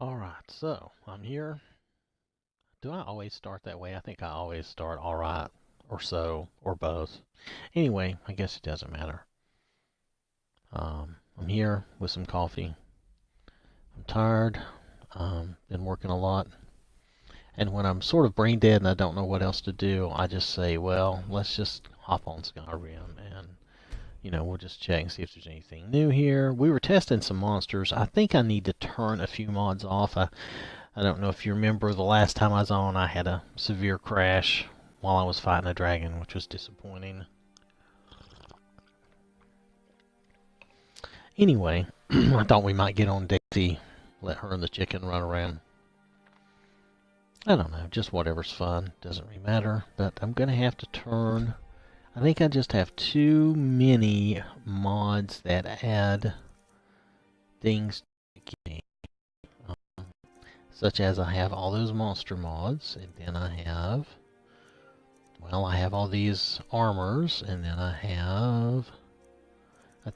Alright, so I'm here. Do I always start that way? I think I always start alright, or so, or both. Anyway, I guess it doesn't matter. I'm here with some coffee. I'm tired. Been working a lot. And when I'm sort of brain dead and I don't know what else to do, I just say, well, let's just hop on Skyrim and, we'll just check and see if there's anything new here. We were testing some monsters. I think I need to turn a few mods off. I don't know if you remember the last time I was on, I had a severe crash while I was fighting a dragon, which was disappointing. Anyway, I thought we might get on Daisy, let her and the chicken run around. I don't know, just whatever's fun. Doesn't really matter, but I'm going to have to turn... I think I just have too many mods that add things to the game. Such as I have all those monster mods, and then I have all these armors, and then I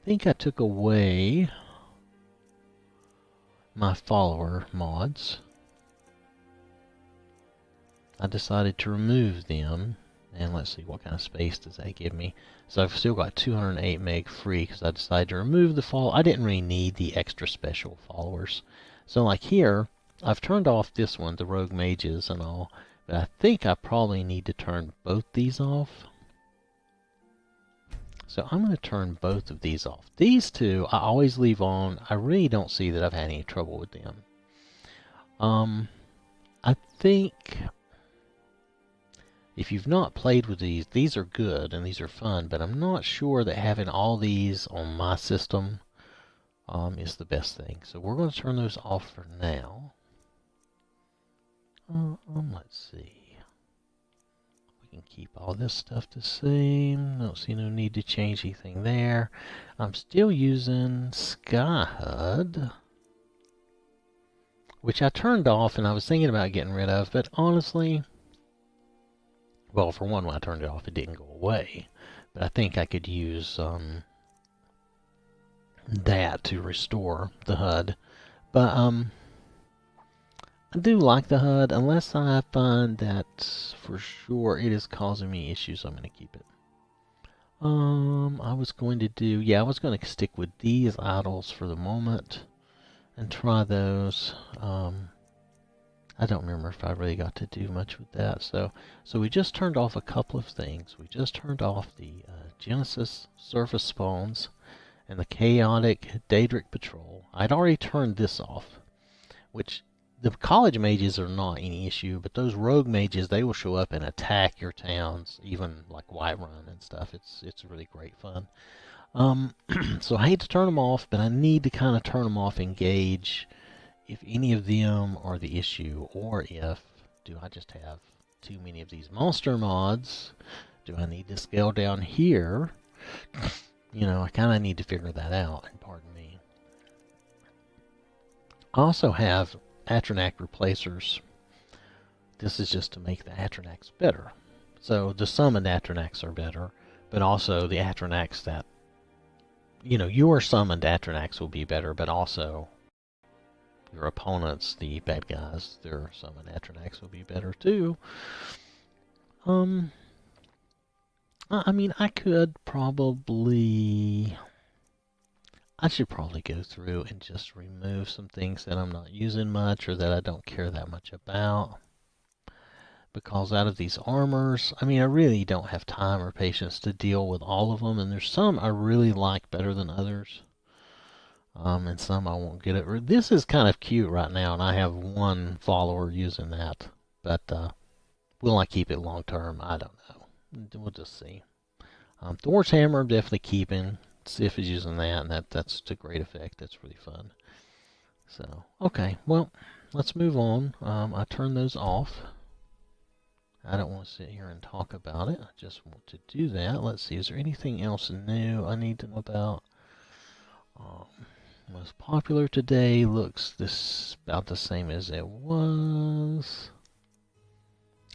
think I took away my follower mods. I decided to remove them, and let's see, what kind of space does that give me? So I've still got 208 meg free because I decided to remove the I didn't really need the extra special followers. So like here, I've turned off this one, the rogue mages and all, but I think I probably need to turn both these off. So I'm going to turn both of these off. These two I always leave on. I really don't see that I've had any trouble with them. I think if you've not played with these are good and these are fun, but I'm not sure that having all these on my system is the best thing. So we're going to turn those off for now. Let's see. We can keep all this stuff the same. Don't see no need to change anything there. I'm still using Skyhud, which I turned off and I was thinking about getting rid of, but honestly, well, for one, when I turned it off, it didn't go away. But I think I could use that to restore the HUD. But I do like the HUD, unless I find that for sure it is causing me issues. I'm going to keep it. I was going to stick with these idols for the moment and try those. I don't remember if I really got to do much with that. So we just turned off a couple of things. We just turned off the Genesis surface spawns and the chaotic Daedric patrol. I'd already turned this off, which the college mages are not any issue, but those rogue mages, they will show up and attack your towns, even like Whiterun and stuff. It's really great fun. So I hate to turn them off, but I need to kind of turn them off and gauge if any of them are the issue, or do I just have too many of these monster mods? Do I need to scale down here? I kind of need to figure that out, and pardon me. I also have Atronach replacers. This is just to make the Atronachs better. So the summoned Atronachs are better, but also the Atronachs that, your summoned Atronachs will be better, but also your opponents, the bad guys, their summoned Atronachs will be better too. I mean, I should probably go through and just remove some things that I'm not using much or that I don't care that much about. Because out of these armors, I mean, I really don't have time or patience to deal with all of them, and there's some I really like better than others. And some I won't get it. This is kind of cute right now, and I have one follower using that. But will I keep it long term? I don't know. We'll just see. Thor's hammer I'm definitely keeping. Sif is using that, and that's to great effect. That's really fun. So, okay, well, let's move on. I turned those off. I don't want to sit here and talk about it. I just want to do that. Let's see, is there anything else new I need to know about? Most popular today looks about the same as it was.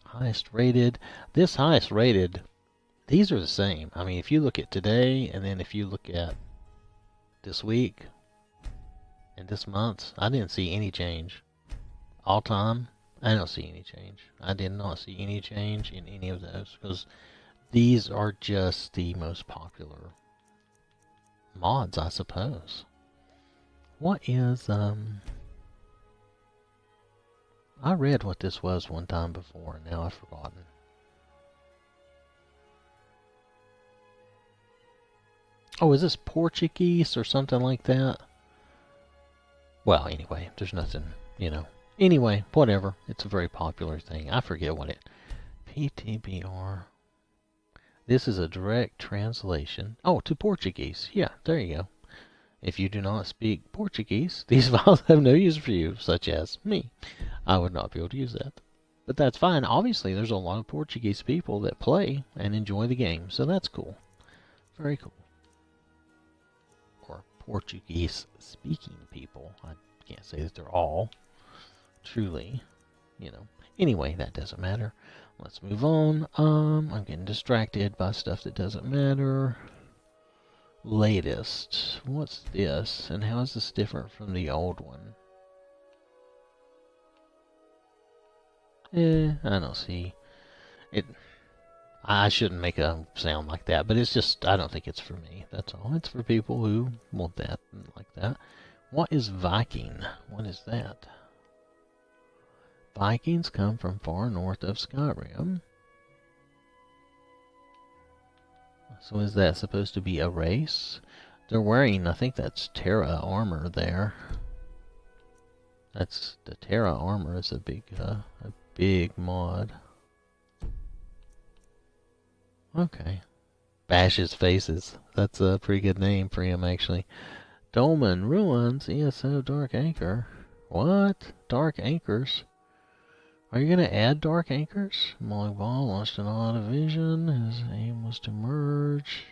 Highest rated. This highest rated, these are the same. I mean, if you look at today, and then if you look at this week and this month, I didn't see any change. all time, I don't see any change. I did not see any change in any of those, because these are just the most popular mods, I suppose. What is, I read what this was one time before, and now I've forgotten. Oh, is this Portuguese or something like that? Well, anyway, there's nothing, you know. Anyway, whatever. It's a very popular thing. I forget what it... PTBR. This is a direct translation. Oh, to Portuguese. Yeah, there you go. If you do not speak Portuguese, these files have no use for you, such as me. I would not be able to use that. But that's fine. Obviously, there's a lot of Portuguese people that play and enjoy the game, so that's cool. Very cool. Or Portuguese-speaking people. I can't say that they're all truly, you know. Anyway, that doesn't matter. Let's move on. I'm getting distracted by stuff that doesn't matter. Latest. What's this? And how is this different from the old one? I don't see it. I shouldn't make a sound like that, but it's just, I don't think it's for me. That's all. It's for people who want that and like that. What is Viking? What is that? Vikings come from far north of Skyrim. So is that supposed to be a race? They're wearing, I think that's Terra armor there. That's the Terra armor is a big mod. Okay. Bash's Faces. That's a pretty good name for him, actually. Dolmen Ruins, ESO Dark Anchor. What? Dark Anchors? Are you going to add Dark Anchors? Molly Ball launched an odd division. His aim was to merge.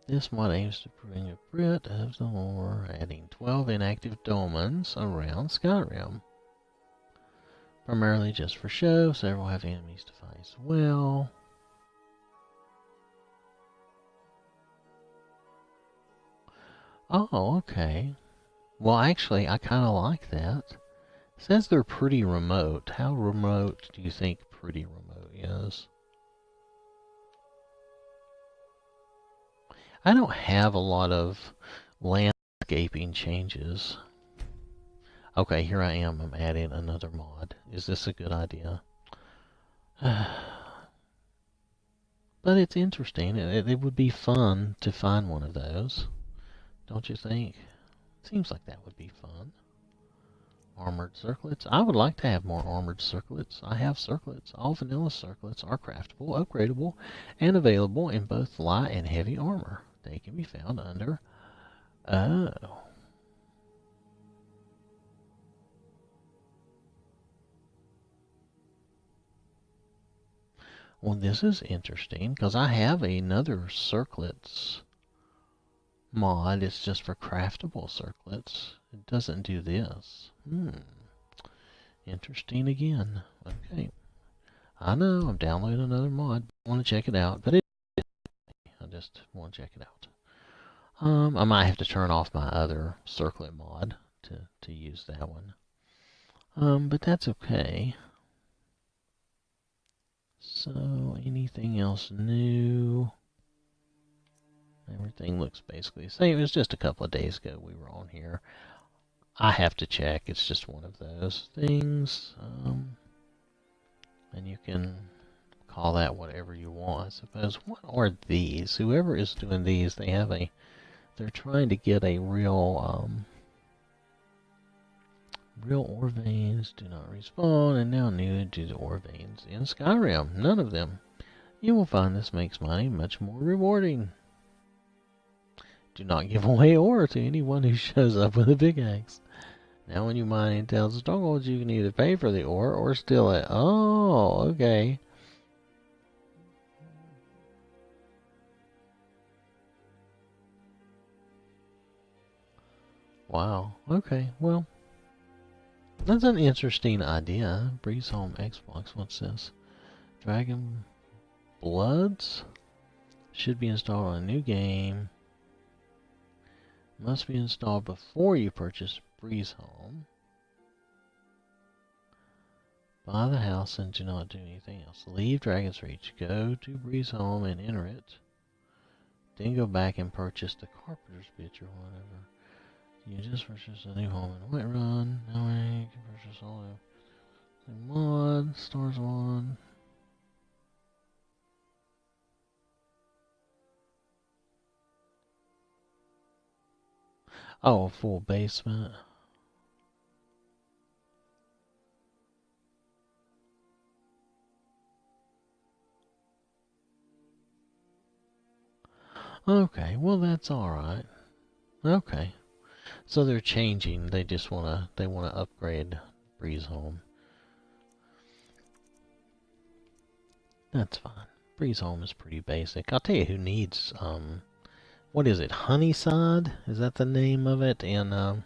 This mod aims to bring a Brit of the lore, adding 12 inactive dolmens around Skyrim. Primarily just for show, several have enemies to fight as well. Oh, okay. Well, actually, I kind of like that. It says they're pretty remote. How remote do you think pretty remote is? I don't have a lot of landscaping changes. Okay, here I am. I'm adding another mod. Is this a good idea? But it's interesting. It would be fun to find one of those. Don't you think? Seems like that would be fun. Armored circlets. I would like to have more armored circlets. I have circlets. All vanilla circlets are craftable, upgradable, and available in both light and heavy armor. They can be found under... Oh. Well, this is interesting, because I have another circlets mod. It's just for craftable circlets. It doesn't do this. Interesting again. Okay. I know, I'm downloading another mod. I want to check it out, but I just want to check it out. I might have to turn off my other circlet mod to use that one. But that's okay. So, anything else new? Everything looks basically the same. It was just a couple of days ago we were on here. I have to check. It's just one of those things. And you can call that whatever you want, I suppose. What are these? Whoever is doing these, they're trying to get a real ore veins do not respawn, and now new to the ore veins in Skyrim. None of them. You will find this makes mining much more rewarding. Do not give away ore to anyone who shows up with a pickaxe. Now when you mine Intel strongholds, you can either pay for the ore or steal it. Oh, okay. Wow. Okay, well, that's an interesting idea. Breeze Home Xbox, what's this? Dragon Bloods? Should be installed on a new game. Must be installed before you purchase Breeze Home. Buy the house and do not do anything else. Leave Dragon's Reach. Go to Breeze Home and enter it. Then go back and purchase the Carpenter's Bitch or whatever. You just purchased a new home in Whiterun. Now you can purchase all the mod, stores mod. Oh, a full basement. Okay, well that's alright. Okay. So they're changing. They just wanna upgrade Breeze Home. That's fine. Breeze Home is pretty basic. I'll tell you who needs what is it? Honeyside? Is that the name of it? And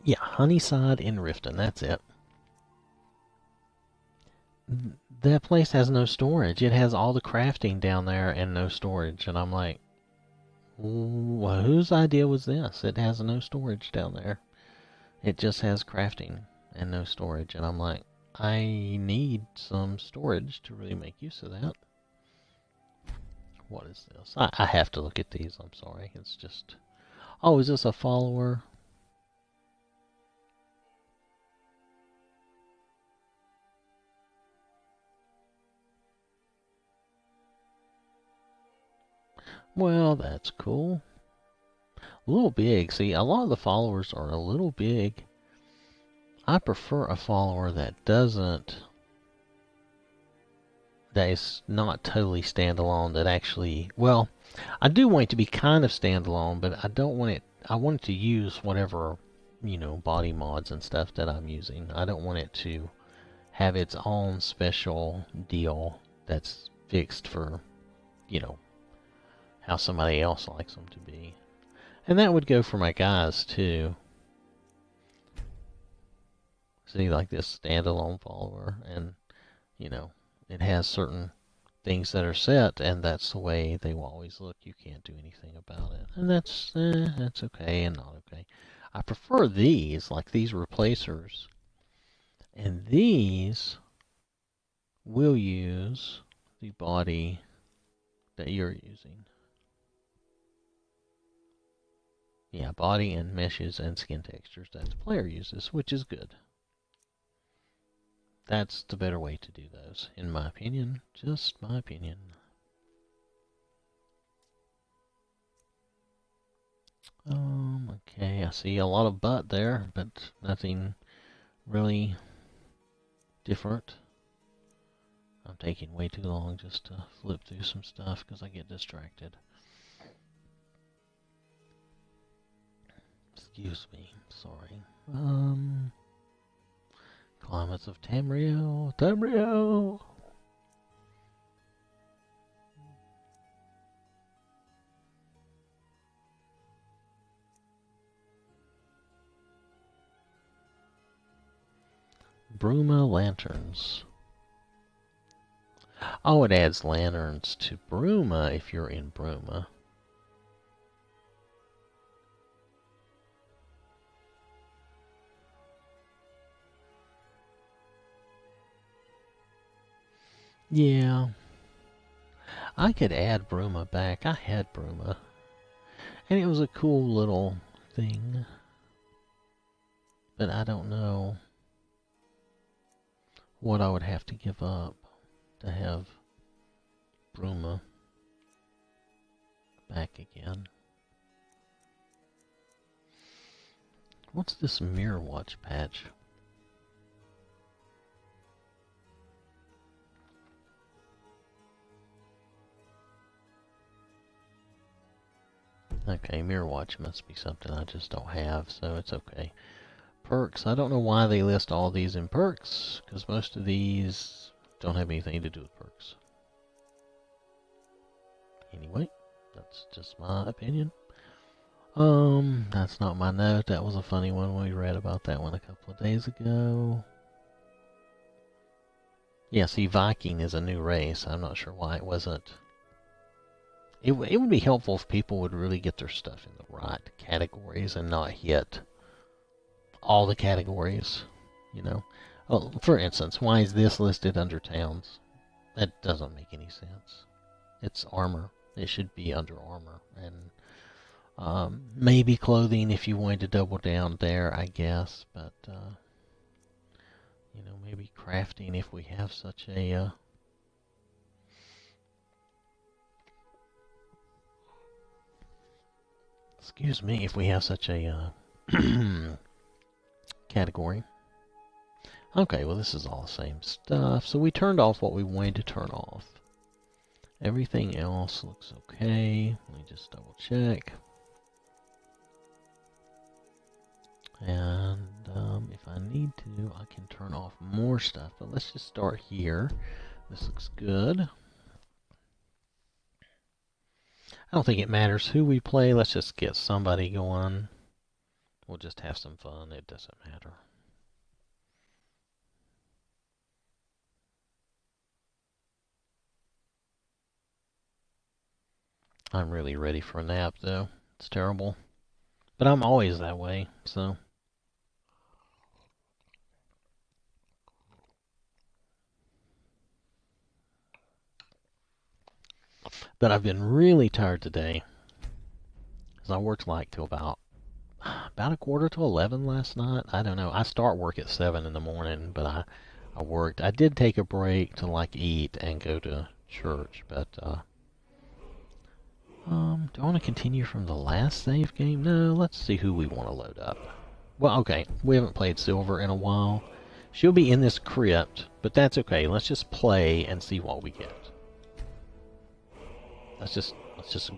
yeah, Honeyside in Riften, that's it. That place has no storage. It has all the crafting down there and no storage. And I'm like, well, whose idea was this? It has no storage down there. It just has crafting and no storage. And I'm like, I need some storage to really make use of that. What is this? I have to look at these. I'm sorry. It's just... Oh, is this a follower? Well, that's cool. A little big. See, a lot of the followers are a little big. I prefer a follower that is not totally standalone, that actually, well, I do want it to be kind of standalone, but I don't want it, I want it to use whatever, you know, body mods and stuff that I'm using. I don't want it to have its own special deal that's fixed for, you know, how somebody else likes them to be. And that would go for my guys too. See, like this standalone follower, and, you know, it has certain things that are set, and that's the way they will always look. You can't do anything about it. And that's okay and not okay. I prefer these, like these replacers. And these will use the body that you're using. Yeah, body and meshes and skin textures that the player uses, which is good. That's the better way to do those, in my opinion. Just my opinion. Okay, I see a lot of butt there, but nothing really different. I'm taking way too long just to flip through some stuff because I get distracted. Excuse me, sorry. Climates of Tamriel. Tamriel! Bruma lanterns. Oh, it adds lanterns to Bruma if you're in Bruma. Yeah. I could add Bruma back. I had Bruma. And it was a cool little thing. But I don't know what I would have to give up to have Bruma back again. What's this Mirror Watch patch? Okay, Mirror Watch must be something I just don't have, so it's okay. Perks, I don't know why they list all these in perks, because most of these don't have anything to do with perks. Anyway, that's just my opinion. That's not my note. That was a funny one. We read about that one a couple of days ago. Yeah, see, Viking is a new race. I'm not sure why it wasn't. It would be helpful if people would really get their stuff in the right categories and not hit all the categories, you know. Oh, for instance, why is this listed under towns? That doesn't make any sense. It's armor. It should be under armor. And maybe clothing if you wanted to double down there, I guess. But, you know, maybe crafting if we have such a... excuse me, if we have such a category. Okay, well this is all the same stuff. So we turned off what we wanted to turn off. Everything else looks okay. Let me just double check. And if I need to, I can turn off more stuff. But let's just start here. This looks good. I don't think it matters who we play. Let's just get somebody going. We'll just have some fun. It doesn't matter. I'm really ready for a nap, though. It's terrible. But I'm always that way, so... But I've been really tired today. Because I worked like till about a quarter to 11 last night. I don't know. I start work at 7 in the morning, but I worked. I did take a break to like eat and go to church, but do I want to continue from the last save game? No, let's see who we want to load up. Well, okay, we haven't played Sylvyr in a while. She'll be in this crypt, but that's okay. Let's just play and see what we get. Let's just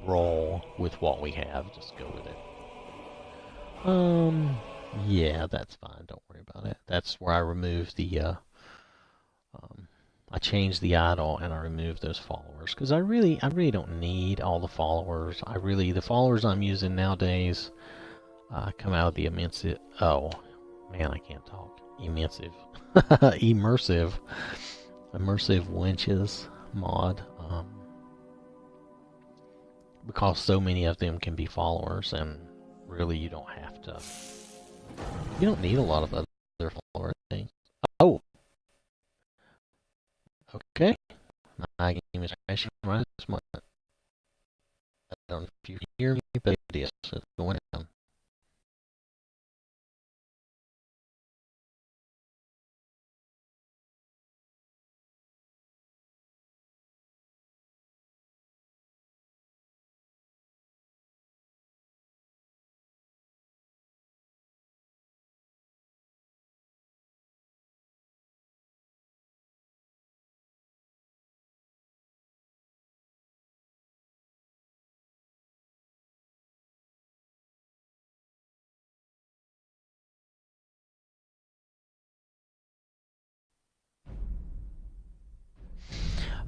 roll with what we have. Just go with it. Yeah, that's fine. Don't worry about it. That's where I removed the, I changed the idol and I removed those followers. Because I really don't need all the followers. The followers I'm using nowadays, come out of the immersive, oh, man, I can't talk. Immersive. Immersive winches mod. Because so many of them can be followers, and really you don't have to. You don't need a lot of other follower things. Oh! Okay. My game is crashing right this moment. I don't know if you hear me, but it is. It's going down.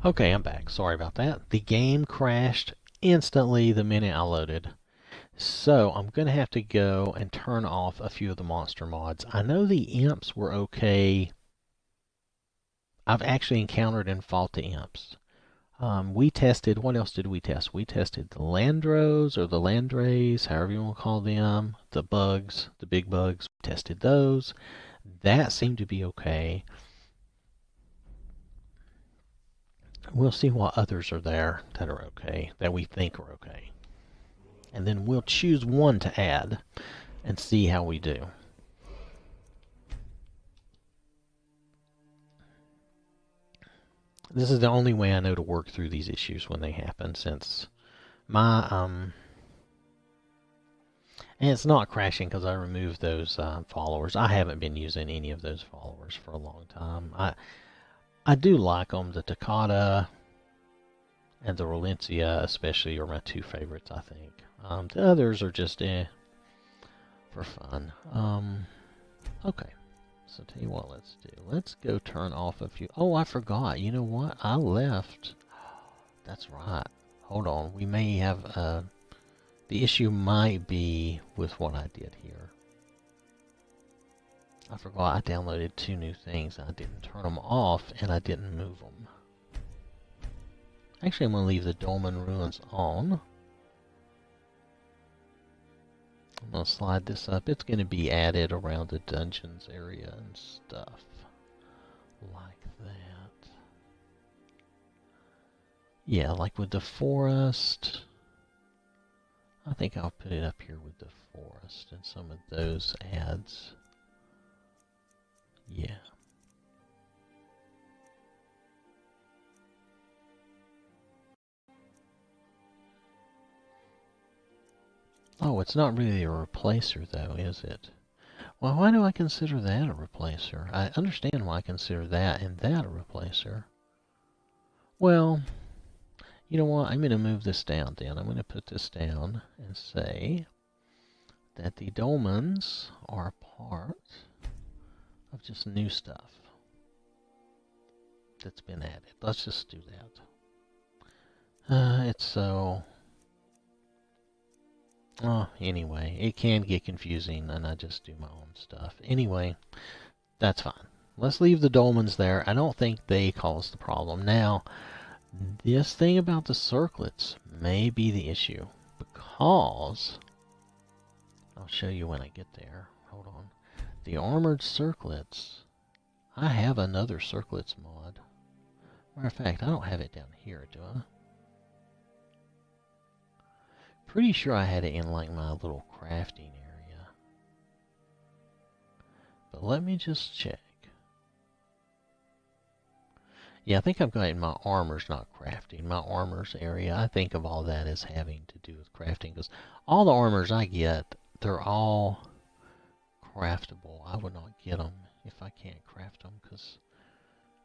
Okay, I'm back. Sorry about that. The game crashed instantly the minute I loaded. So I'm going to have to go and turn off a few of the monster mods. I know the imps were okay. I've actually encountered and fought the imps. We tested, what else did we test? We tested the Landros or the Landrays, however you want to call them. The bugs, the big bugs. We tested those. That seemed to be okay. We'll see what others are there that are okay, that we think are okay. And then we'll choose one to add and see how we do. This is the only way I know to work through these issues when they happen, since my, and it's not crashing because I removed those followers. I haven't been using any of those followers for a long time. I do like them. The Takata and the Rolencia especially are my two favorites, I think. The others are just for fun. Okay. So tell you what, let's do. Let's go turn off a few. Oh, I forgot. You know what? I left. That's right. Hold on. We may have the issue might be with what I did here. I forgot I downloaded 2 new things. I didn't turn them off and I didn't move them. Actually, I'm going to leave the Dolmen Ruins on. I'm going to slide this up. It's going to be added around the dungeons area and stuff like that. Yeah, like with the forest. I think I'll put it up here with the forest and some of those ads. Yeah. Oh, it's not really a replacer though, is it? Well, why do I consider that a replacer? I understand why I consider that and that a replacer. Well, you know what? I'm going to move this down then. I'm going to put this down and say that the dolmens are part of just new stuff that's been added. Let's just do that. It's so... Oh, anyway, it can get confusing and I just do my own stuff. Anyway, that's fine. Let's leave the dolmens there. I don't think they cause the problem. Now, this thing about the circlets may be the issue because... I'll show you when I get there. Hold on. The armored circlets. I have another circlets mod. Matter of fact, I don't have it down here, do I? Pretty sure I had it in like my little crafting area. But let me just check. Yeah, I think I've got it in my armors, not crafting. My armors area, I think of all that as having to do with crafting. Because all the armors I get, they're all craftable. I would not get them if I can't craft them. Because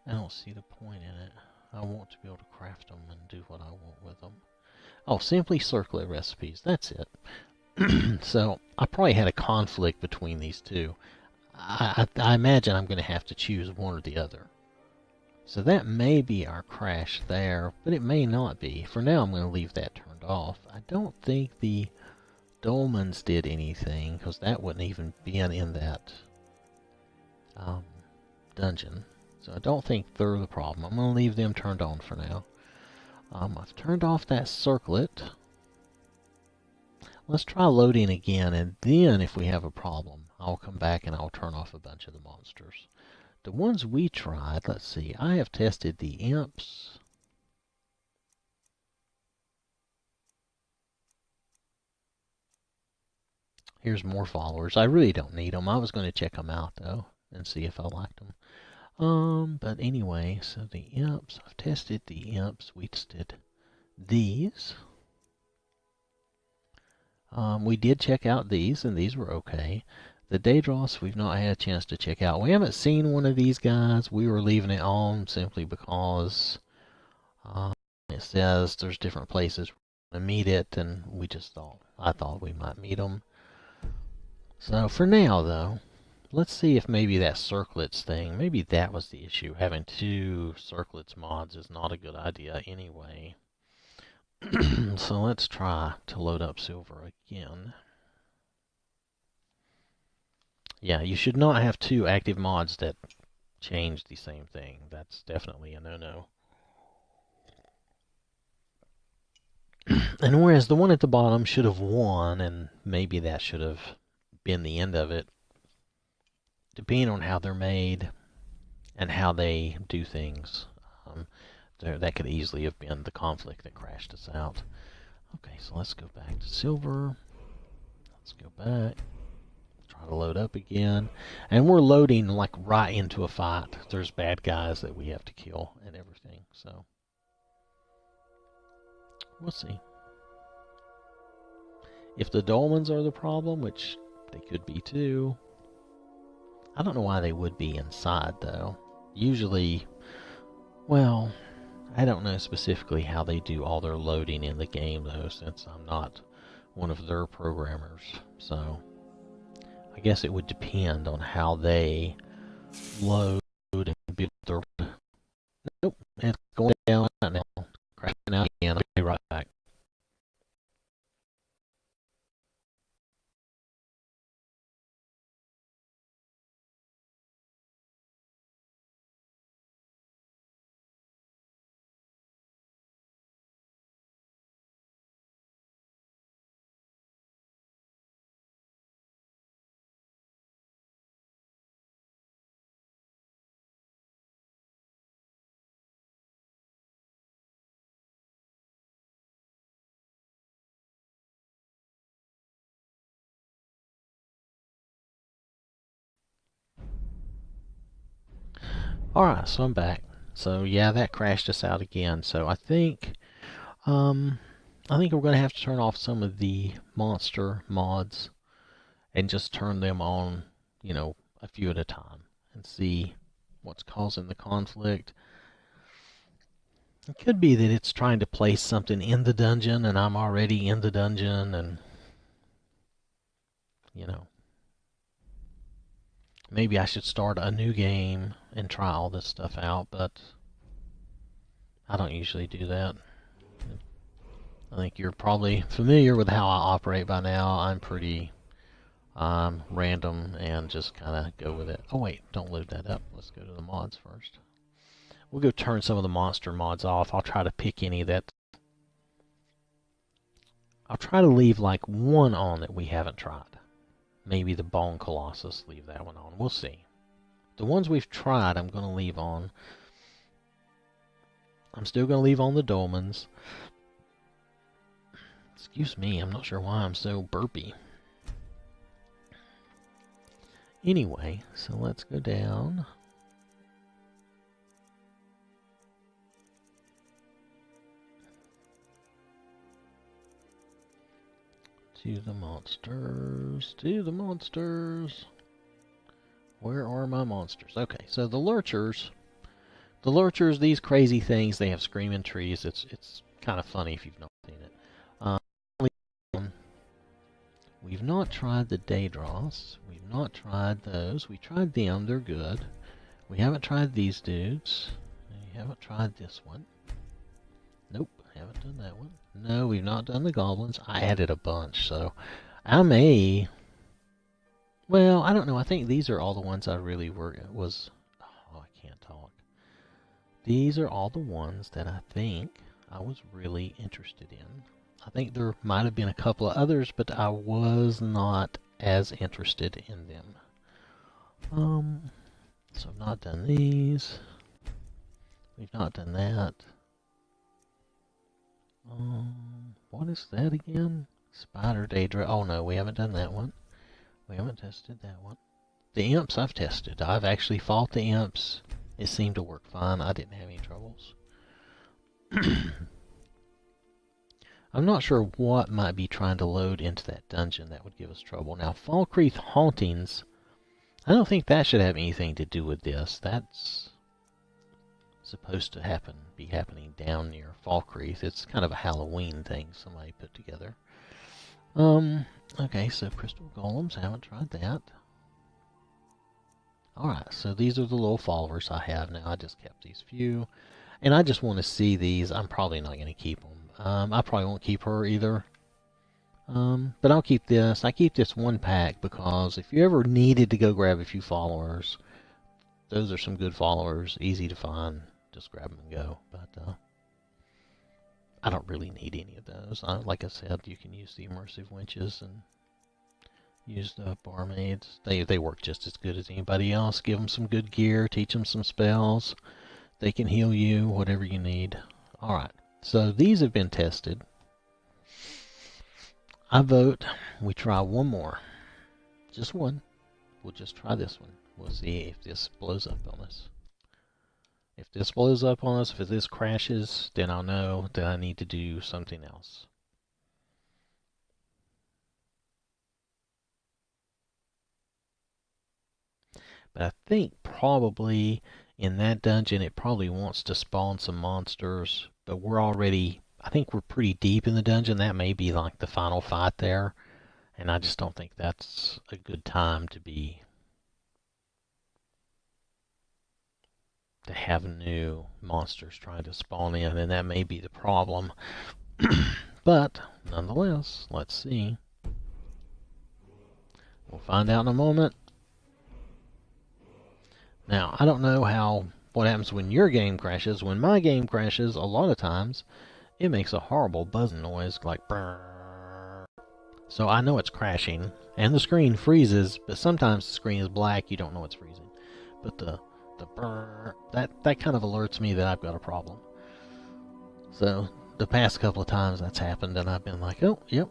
I don't see the point in it. I want to be able to craft them and do what I want with them. Oh, simply circlet recipes. That's it. So I probably had a conflict between these two. I imagine I'm going to have to choose one or the other. So that may be our crash there, but it may not be. For now, I'm going to leave that turned off. I don't think the dolmens did anything, because that wouldn't even be in that dungeon. So I don't think they're the problem. I'm going to leave them turned on for now. I've turned off that circlet. Let's try loading again, and then if we have a problem, I'll come back and I'll turn off a bunch of the monsters. The ones we tried, let's see, I have tested the imps. Here's more followers. I really don't need them. I was going to check them out, though, and see if I liked them. But anyway, so the imps, I've tested the imps. We tested these. We did check out these, and these were okay. The Daedros, we've not had a chance to check out. We haven't seen one of these guys. We were leaving it on simply because it says there's different places to meet it, and we just I thought we might meet them. So for now, though, let's see if maybe that circlets thing, maybe that was the issue. Having two circlets mods is not a good idea anyway. So let's try to load up Sylvyr again. Yeah, you should not have two active mods that change the same thing. That's definitely a no-no. And whereas the one at the bottom should have won, and maybe that should have been the end of it, depending on how they're made and how they do things, that could easily have been the conflict that crashed us out. Okay, so let's go back to Sylvyr. Let's go back. Try to load up again. And we're loading like right into a fight. There's bad guys that we have to kill and everything, so we'll see. If the dolmens are the problem, which they could be too. I don't know why they would be inside though. Usually, well, I don't know specifically how they do all their loading in the game though, since I'm not one of their programmers. So I guess it would depend on how they load and build their... Nope, it's going down right now. Crashing out again. I'll be right back. Alright, so I'm back. So yeah, that crashed us out again. So I think we're going to have to turn off some of the monster mods and just turn them on, you know, a few at a time and see what's causing the conflict. It could be that it's trying to place something in the dungeon and I'm already in the dungeon and, you know, maybe I should start a new game and try all this stuff out, but I don't usually do that. I think you're probably familiar with how I operate by now. I'm pretty random and just kind of go with it. Oh wait, don't load that up. Let's go to the mods first. We'll go turn some of the monster mods off. I'll try to pick any that... I'll try to leave like one on that we haven't tried. Maybe the Bone Colossus, leave that one on. We'll see. The ones we've tried, I'm going to leave on. I'm still going to leave on the dolmens. Excuse me, I'm not sure why I'm so burpy. Anyway, so let's go down. To the monsters, to the monsters. Where are my monsters? Okay, so the lurchers, these crazy things, they have screaming trees. It's kind of funny if you've not seen it. We've not tried the Daedros. We've not tried those. We tried them, they're good. We haven't tried these dudes. We haven't tried this one. Nope, haven't done that one. No, we've not done the goblins. I added a bunch, so I may... Well, I don't know. I think these are all the ones I really was... Oh, I can't talk. These are all the ones that I think I was really interested in. I think there might have been a couple of others, but I was not as interested in them. So I've not done these. We've not done that. What is that again? Spider Daedra. Oh no, we haven't done that one. We haven't tested that one. The imps I've tested. I've actually fought the imps. It seemed to work fine. I didn't have any troubles. I'm not sure what might be trying to load into that dungeon that would give us trouble. Now, Falkreath Hauntings, I don't think that should have anything to do with this. That's supposed to be happening down near Falkreath. It's kind of a Halloween thing somebody put together. Okay, so Crystal Golems, I haven't tried that. Alright, so these are the little followers I have now. I just kept these few. And I just want to see these. I'm probably not going to keep them. I probably won't keep her either. But I'll keep this. I keep this one pack because if you ever needed to go grab a few followers, those are some good followers. Easy to find. Just grab them and go. But I don't really need any of those. Like I said, you can use the immersive winches and use the barmaids. They work just as good as anybody else. Give them some good gear. Teach them some spells. They can heal you, whatever you need. Alright. So these have been tested. I vote we try one more. Just one. We'll just try this one. We'll see if this blows up on us. If this blows up on us, if this crashes, then I'll know that I need to do something else. But I think probably in that dungeon it probably wants to spawn some monsters. But we're already, I think we're pretty deep in the dungeon. That may be like the final fight there. And I just don't think that's a good time to have new monsters trying to spawn in. And that may be the problem. But nonetheless, let's see. We'll find out in a moment. Now, I don't know what happens when your game crashes. When my game crashes, a lot of times, it makes a horrible buzzing noise, like brrr. So I know it's crashing, and the screen freezes, but sometimes the screen is black, you don't know it's freezing. But the brrr, that kind of alerts me that I've got a problem. So, the past couple of times that's happened, and I've been like, oh, yep,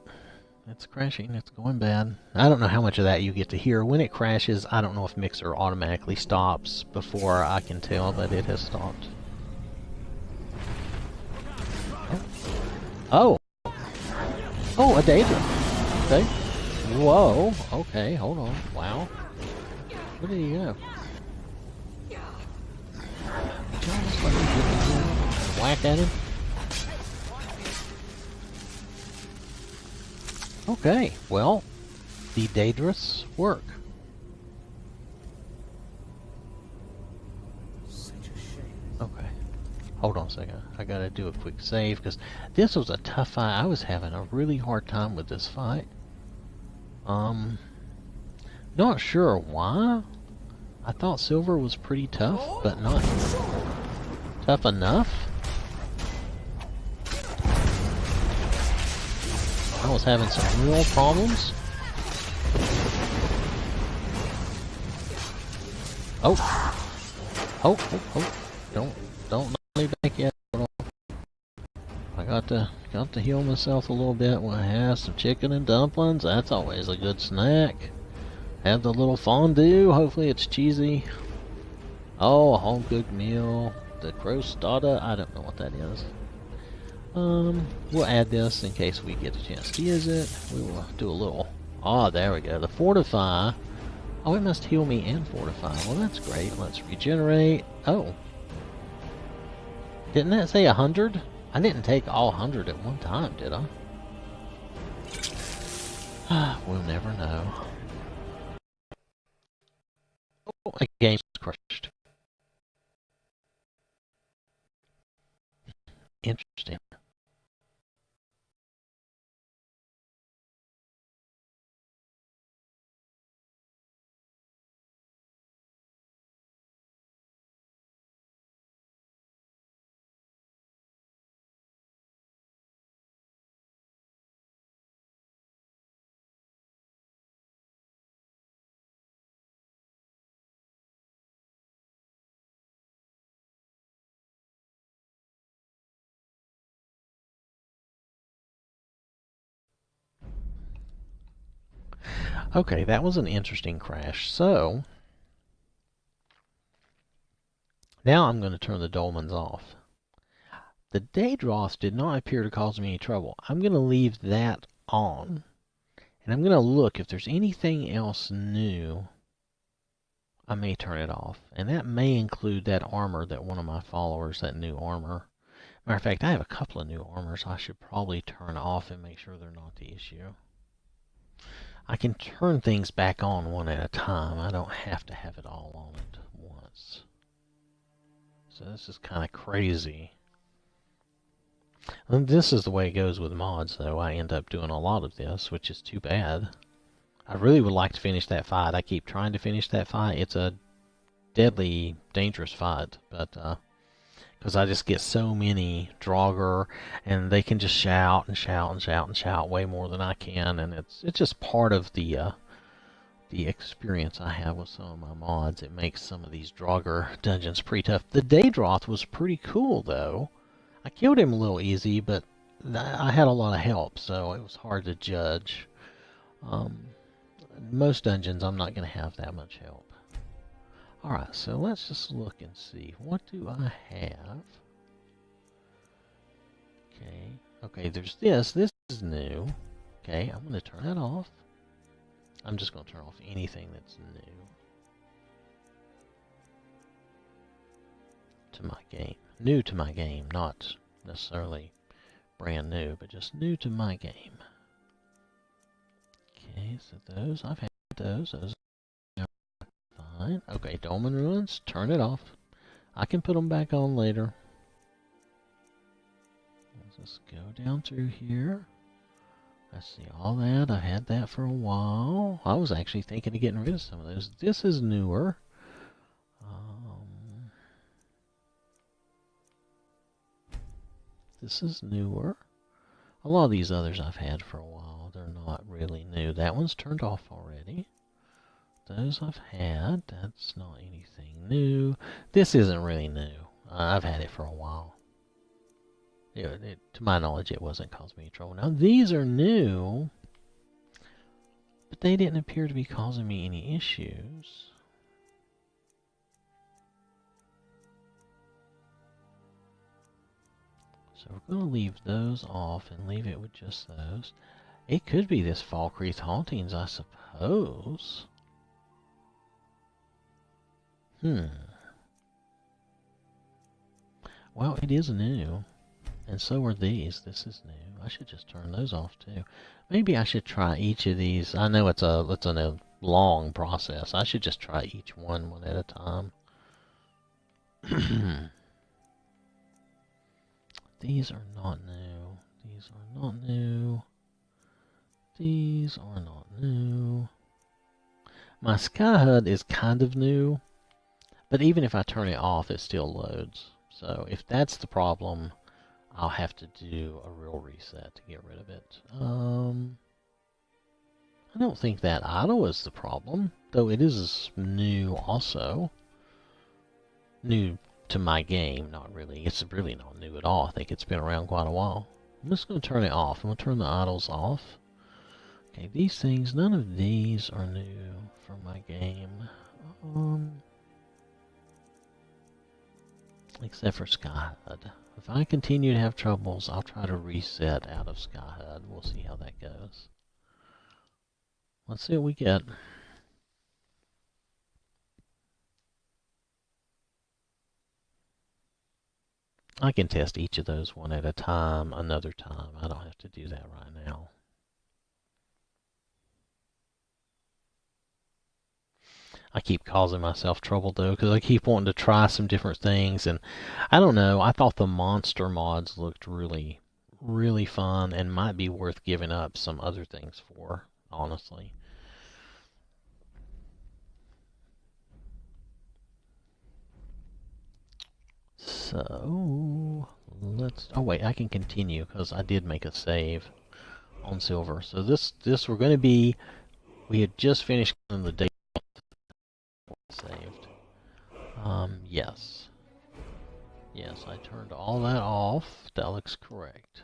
It's crashing. It's going bad. I don't know how much of that you get to hear. When it crashes, I don't know if Mixer automatically stops before I can tell that it has stopped. Oh! Oh, a Daedra! Okay. Whoa! Okay, hold on. Wow. Where did he go? Whack at him? Okay, well, the Daedras work. Okay, hold on a second. I gotta do a quick save because this was a tough fight. I was having a really hard time with this fight. Not sure why. I thought Sylvyr was pretty tough, but not tough enough. I was having some real problems. Oh, oh, oh, oh! Don't knock me back yet. I got to heal myself a little bit when I have some chicken and dumplings. That's always a good snack. Have the little fondue. Hopefully it's cheesy. Oh, a home cooked meal. The crostata. I don't know what that is. We'll add this in case we get a chance to use it. We will do a little... Ah, there we go. The fortify. Oh, it must heal me and fortify. Well, that's great. Let's regenerate. Oh. Didn't that say 100? I didn't take all 100 at one time, did I? We'll never know. Oh, a game's crushed. Interesting. Okay, that was an interesting crash. So, now I'm going to turn the dolmens off. The Daedroth did not appear to cause me any trouble. I'm going to leave that on. And I'm going to look if there's anything else new. I may turn it off. And that may include that armor that one of my followers, that new armor. Matter of fact, I have a couple of new armors I should probably turn off and make sure they're not the issue. I can turn things back on one at a time. I don't have to have it all on at once. So this is kind of crazy. And this is the way it goes with mods, though. I end up doing a lot of this, which is too bad. I really would like to finish that fight. I keep trying to finish that fight. It's a deadly, dangerous fight, but because I just get so many Draugr, and they can just shout and shout and shout and shout way more than I can, and it's just part of the experience I have with some of my mods. It makes some of these Draugr dungeons pretty tough. The Daedroth was pretty cool, though. I killed him a little easy, but I had a lot of help, so it was hard to judge. Most dungeons, I'm not going to have that much help. Alright, so let's just look and see. What do I have? Okay, there's this. This is new. Okay, I'm going to turn that off. I'm just going to turn off anything that's new to my game. New to my game, not necessarily brand new, but just new to my game. Okay, so those, I've had those. Those are fine. Okay, Dolmen Ruins, turn it off. I can put them back on later. Let's just go down through here. Let's see, all that. I've had that for a while. I was actually thinking of getting rid of some of those. This is newer. This is newer. A lot of these others I've had for a while. They're not really new. That one's turned off already. Those I've had. That's not anything new. This isn't really new. I've had it for a while. To my knowledge, it wasn't causing me trouble. Now, these are new. But they didn't appear to be causing me any issues. So we're going to leave those off and leave it with just those. It could be this Falkreath Hauntings, I suppose. Well, it is new. And so are these. This is new. I should just turn those off too. Maybe I should try each of these. I know it's a long process. I should just try each one at a time. These are not new. These are not new. These are not new. My Sky HUD is kind of new, but even if I turn it off, it still loads. So if that's the problem, I'll have to do a real reset to get rid of it. I don't think that idle is the problem, though it is new also. New to my game, not really. It's really not new at all. I think it's been around quite a while. I'm just going to turn it off. I'm going to turn the idles off. Okay, these things, none of these are new for my game. Except for Sky HUD. If I continue to have troubles, I'll try to reset out of Sky HUD. We'll see how that goes. Let's see what we get. I can test each of those one at a time, another time. I don't have to do that right now. I keep causing myself trouble though, because I keep wanting to try some different things, and I don't know, I thought the monster mods looked really, really fun and might be worth giving up some other things for, honestly. So, oh wait, I can continue, because I did make a save on Sylvyr. So this we're going to be, we had just finished the day saved. Yes. Yes, I turned all that off. That looks correct.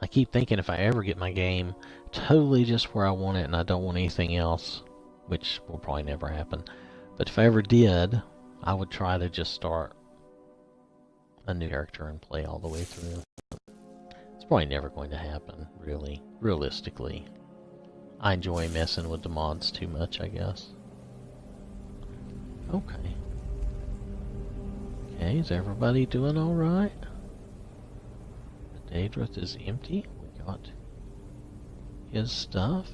I keep thinking if I ever get my game totally just where I want it and I don't want anything else, which will probably never happen, but if I ever did, I would try to just start a new character and play all the way through. It's probably never going to happen, really, realistically. I enjoy messing with the mods too much, I guess. Okay. Okay, is everybody doing alright? The Daedrith is empty. We got his stuff.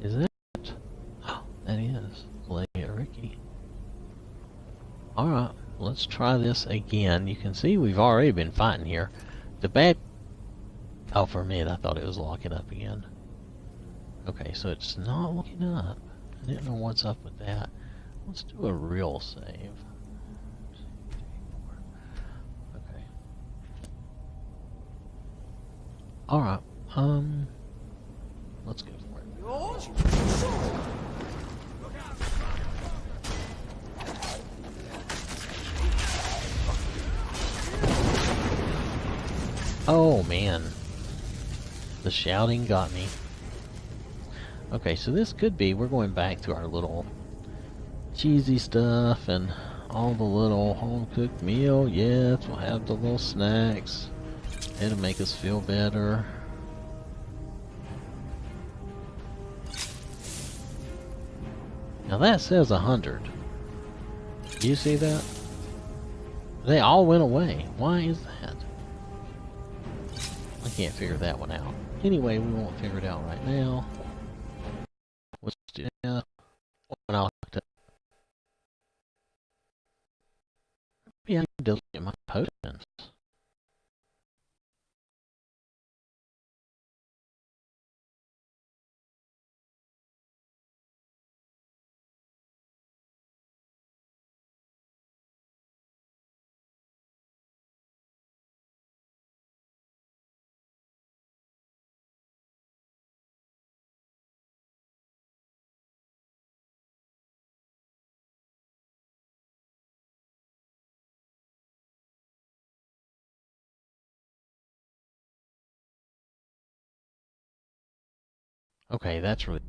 Is that? Oh, that is. Play it, Ricky. Alright, let's try this again. You can see we've already been fighting here. The bad... Oh, for a minute I thought it was locking up again. Okay, so it's not locking up. I didn't know what's up with that. Let's do a real save. Okay. Alright, let's go for it. Oh man, the shouting got me. Okay, so this could be, we're going back to our little cheesy stuff and all the little home-cooked meal. Yes, we'll have the little snacks. It'll make us feel better. Now that says 100. Do you see that? They all went away. Why is that? I can't figure that one out. Anyway, we won't figure it out right now. Let's do that. Yeah, I can delete my potions. Okay, that's really...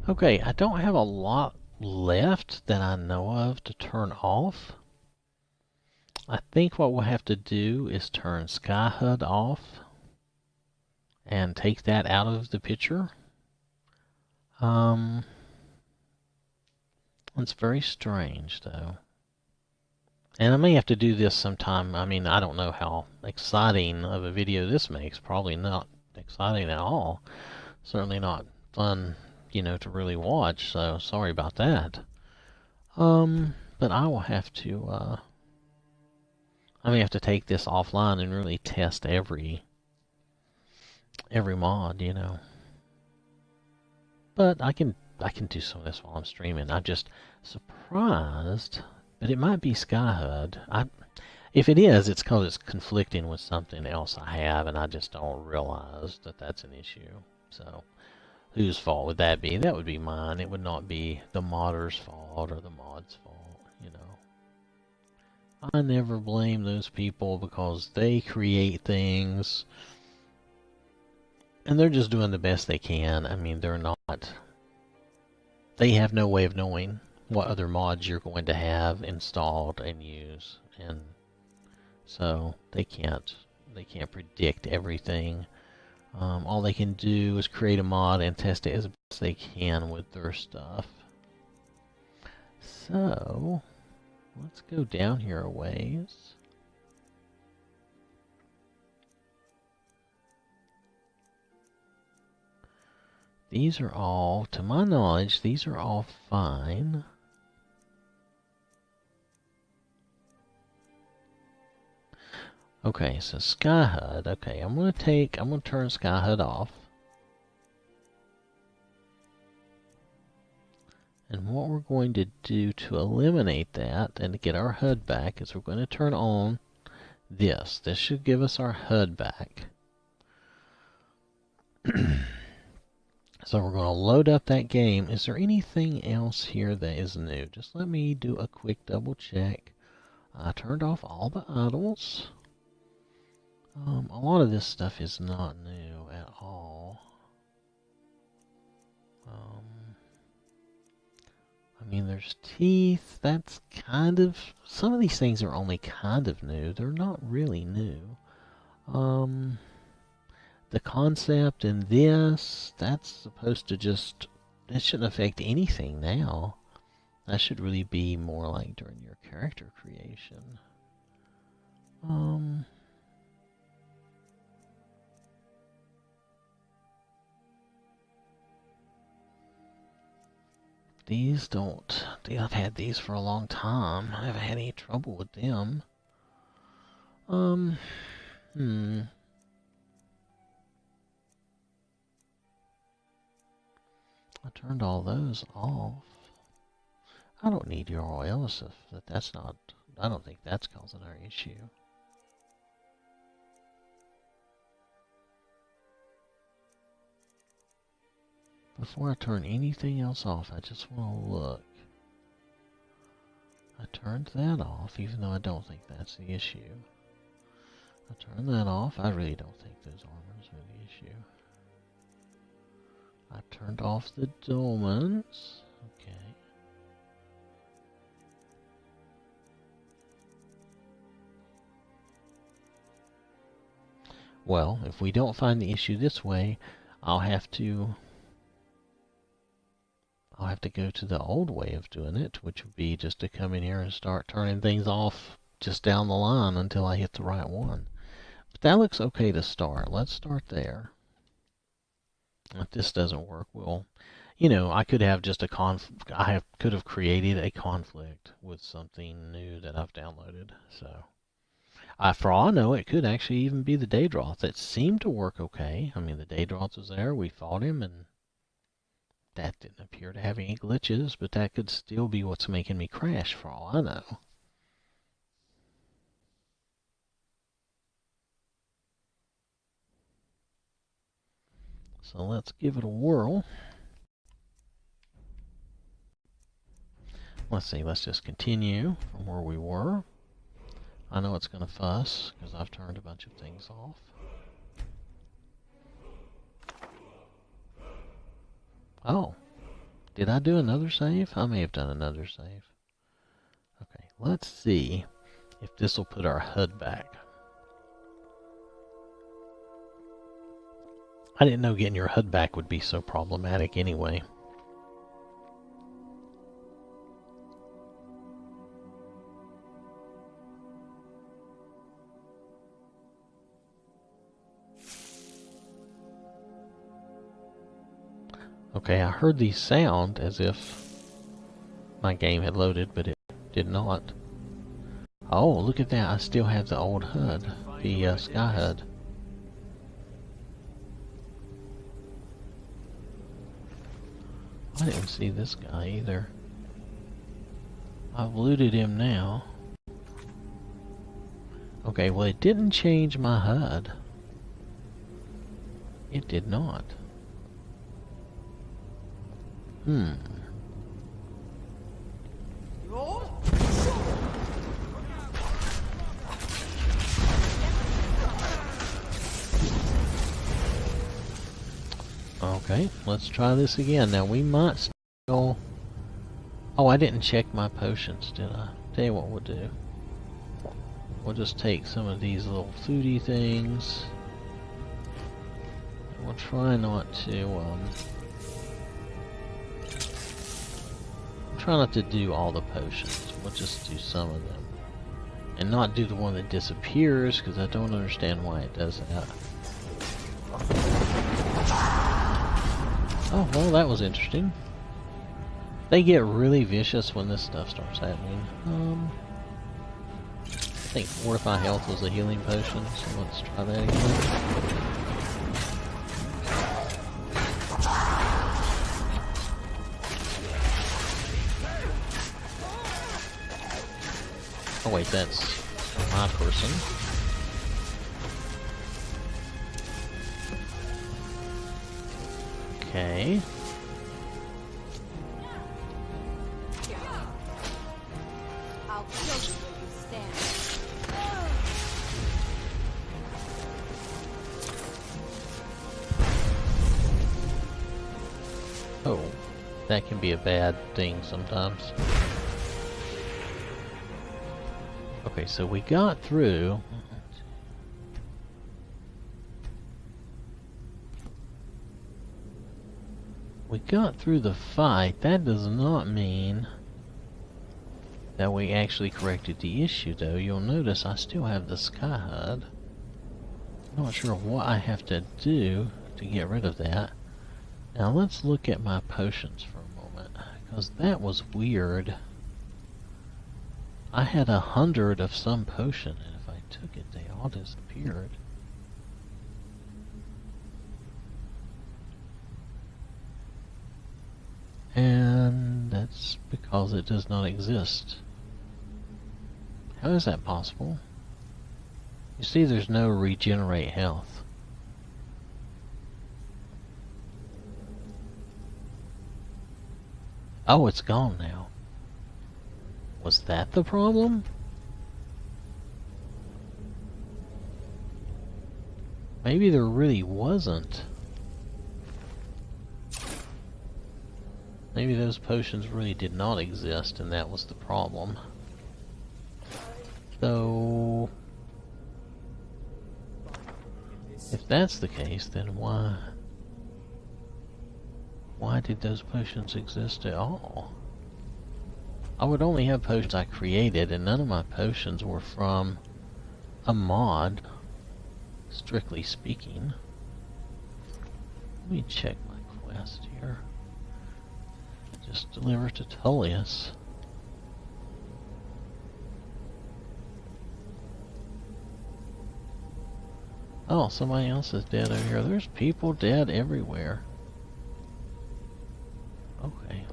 Okay, I don't have a lot left that I know of to turn off. I think what we'll have to do is turn SkyHUD off and take that out of the picture. It's very strange, though. And I may have to do this sometime. I mean, I don't know how exciting of a video this makes. Probably not exciting at all. Certainly not fun, you know, to really watch. So sorry about that. But I will have to, I may have to take this offline and really test every mod, you know. But I can do some of this while I'm streaming. I'm just surprised, but it might be SkyHUD. If it is, it's because it's conflicting with something else I have, and I just don't realize that that's an issue. So, whose fault would that be? That would be mine. It would not be the modder's fault or the mod's fault, you know. I never blame those people because they create things, and they're just doing the best they can. I mean, they have no way of knowing what other mods you're going to have installed and use, and so they can't predict everything. All they can do is create a mod and test it as best they can with their stuff. So let's go down here a ways. These are all, to my knowledge, these are all fine. Okay, so SkyHUD. Okay, I'm gonna turn SkyHUD off. And what we're going to do to eliminate that and to get our HUD back is we're going to turn on this. This should give us our HUD back. So we're going to load up that game. Is there anything else here that is new? Just let me do a quick double check. I turned off all the idols. A lot of this stuff is not new at all. I mean, there's teeth. That's kind of... Some of these things are only kind of new. They're not really new. The concept in this, that's supposed to just... That shouldn't affect anything now. That should really be more like during your character creation. These don't... I've had these for a long time. I haven't had any trouble with them. I turned all those off. I don't need your oil, so that's not... I don't think that's causing our issue. Before I turn anything else off, I just want to look. I turned that off, even though I don't think that's the issue. I turned that off. I really don't think those armors are the issue. I turned off the dolmens. Okay. Well, if we don't find the issue this way, I'll have to go to the old way of doing it, which would be just to come in here and start turning things off just down the line until I hit the right one. But that looks okay to start. Let's start there. If this doesn't work, we'll, you know, I could have just a could have created a conflict with something new that I've downloaded. So, for all I know, it could actually even be the Daedroth. It seemed to work okay. I mean, the Daedroth was there. We fought him, and that didn't appear to have any glitches, but that could still be what's making me crash, for all I know. So let's give it a whirl. Let's see, let's just continue from where we were. I know it's going to fuss, because I've turned a bunch of things off. Oh, did I do another save? I may have done another save. Okay, let's see if this will put our HUD back. I didn't know getting your HUD back would be so problematic anyway. Okay, I heard the sound as if my game had loaded, but it did not. Oh, look at that. I still have the old HUD, the Sky HUD. I didn't see this guy either. I've looted him now. Okay, well it didn't change my HUD. It did not. Okay, let's try this again. Now we might still... Oh, I didn't check my potions, did I? Tell you what we'll do. We'll just take some of these little foodie things. We'll try not to, try not to do all the potions. We'll just do some of them. And not do the one that disappears, because I don't understand why it does that. Oh, well, that was interesting. They get really vicious when this stuff starts happening. I think Fortify Health was a healing potion, so let's try that again. Oh wait, that's my person. Okay. I'll kill you where you stand. Oh, that can be a bad thing sometimes. Okay, so we got through. We got through the fight. That does not mean that we actually corrected the issue, though. You'll notice I still have the Sky HUD. I'm not sure what I have to do to get rid of that. Now let's look at my potions for a moment, because that was weird. I had 100 of some potion, and if I took it, they all disappeared. And that's because it does not exist. How is that possible? You see there's no regenerate health. Oh, it's gone now. Was that the problem? Maybe there really wasn't. Maybe those potions really did not exist and that was the problem. So... if that's the case, then why did those potions exist at all? I would only have potions I created, and none of my potions were from a mod, strictly speaking. Let me check my quest here. Just deliver to Tullius. Oh, somebody else is dead over here. There's people dead everywhere. Okay.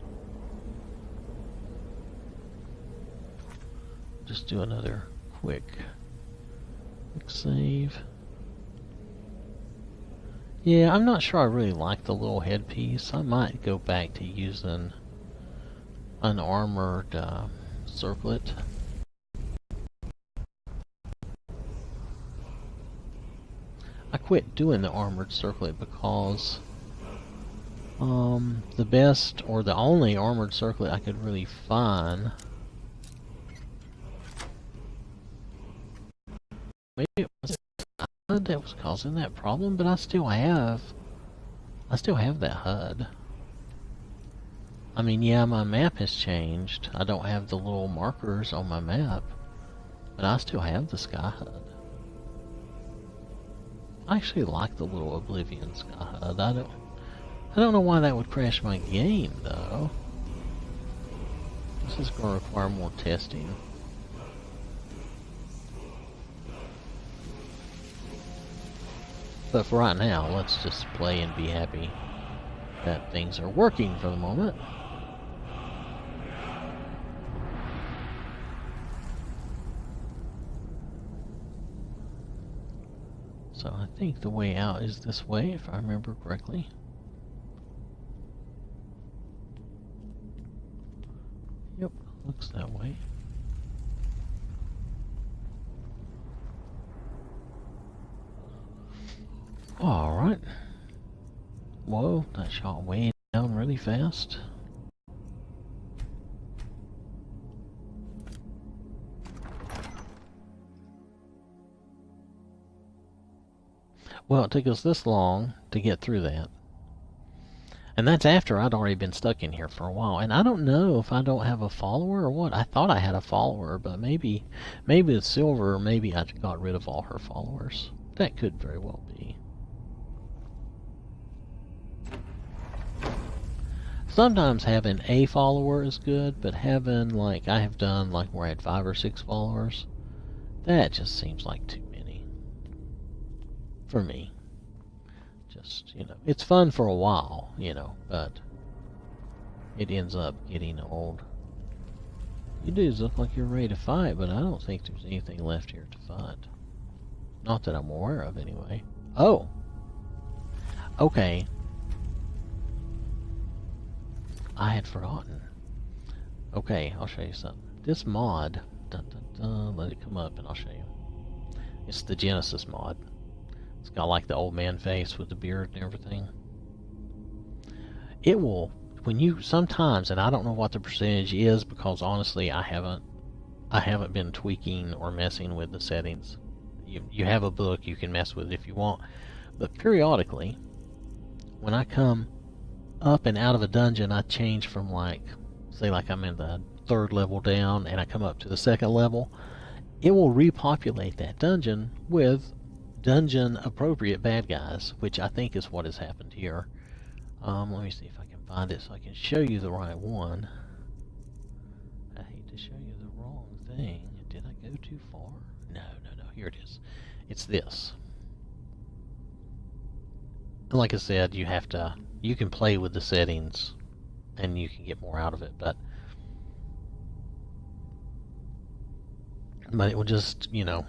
Just do another quick save. Yeah, I'm not sure I really like the little headpiece. I might go back to using an armored circlet. I quit doing the armored circlet because The best or the only armored circlet I could really find. Maybe it was HUD that was causing that problem, but I still have that HUD. I mean, yeah, my map has changed. I don't have the little markers on my map, but I still have the Sky HUD. I actually like the little Oblivion Sky HUD. I don't know why that would crash my game, though. This is going to require more testing. But for right now, let's just play and be happy that things are working for the moment. So I think the way out is this way, if I remember correctly. Yep, looks that way. Alright. Whoa, that shot way down really fast. Well, it took us this long to get through that. And that's after I'd already been stuck in here for a while. And I don't know if I don't have a follower or what. I thought I had a follower, but maybe it's Sylvyr, maybe I got rid of all her followers. That could very well be. Sometimes having a follower is good, but having, like I have done, like where I had 5 or 6 followers, that just seems like too many. For me. Just, you know, it's fun for a while, you know, but it ends up getting old. You dudes look like you're ready to fight, but I don't think there's anything left here to fight. Not that I'm aware of, anyway. Oh! Okay. I had forgotten. Okay, I'll show you something. This mod, let it come up and I'll show you. It's the Genesis mod. It's got like the old man face with the beard and everything. It will, when you sometimes, and I don't know what the percentage is because honestly I haven't been tweaking or messing with the settings. You have a book you can mess with if you want, but periodically when I come up and out of a dungeon, I change from, like, say like I'm in the 3rd level down and I come up to the 2nd level, it will repopulate that dungeon with dungeon appropriate bad guys, which I think is what has happened here. Let me see if I can find it so I can show you the right one. I hate to show you the wrong thing. Did I go too far? No, here it is. It's this. And like I said, you can play with the settings and you can get more out of it, but it will just, you know,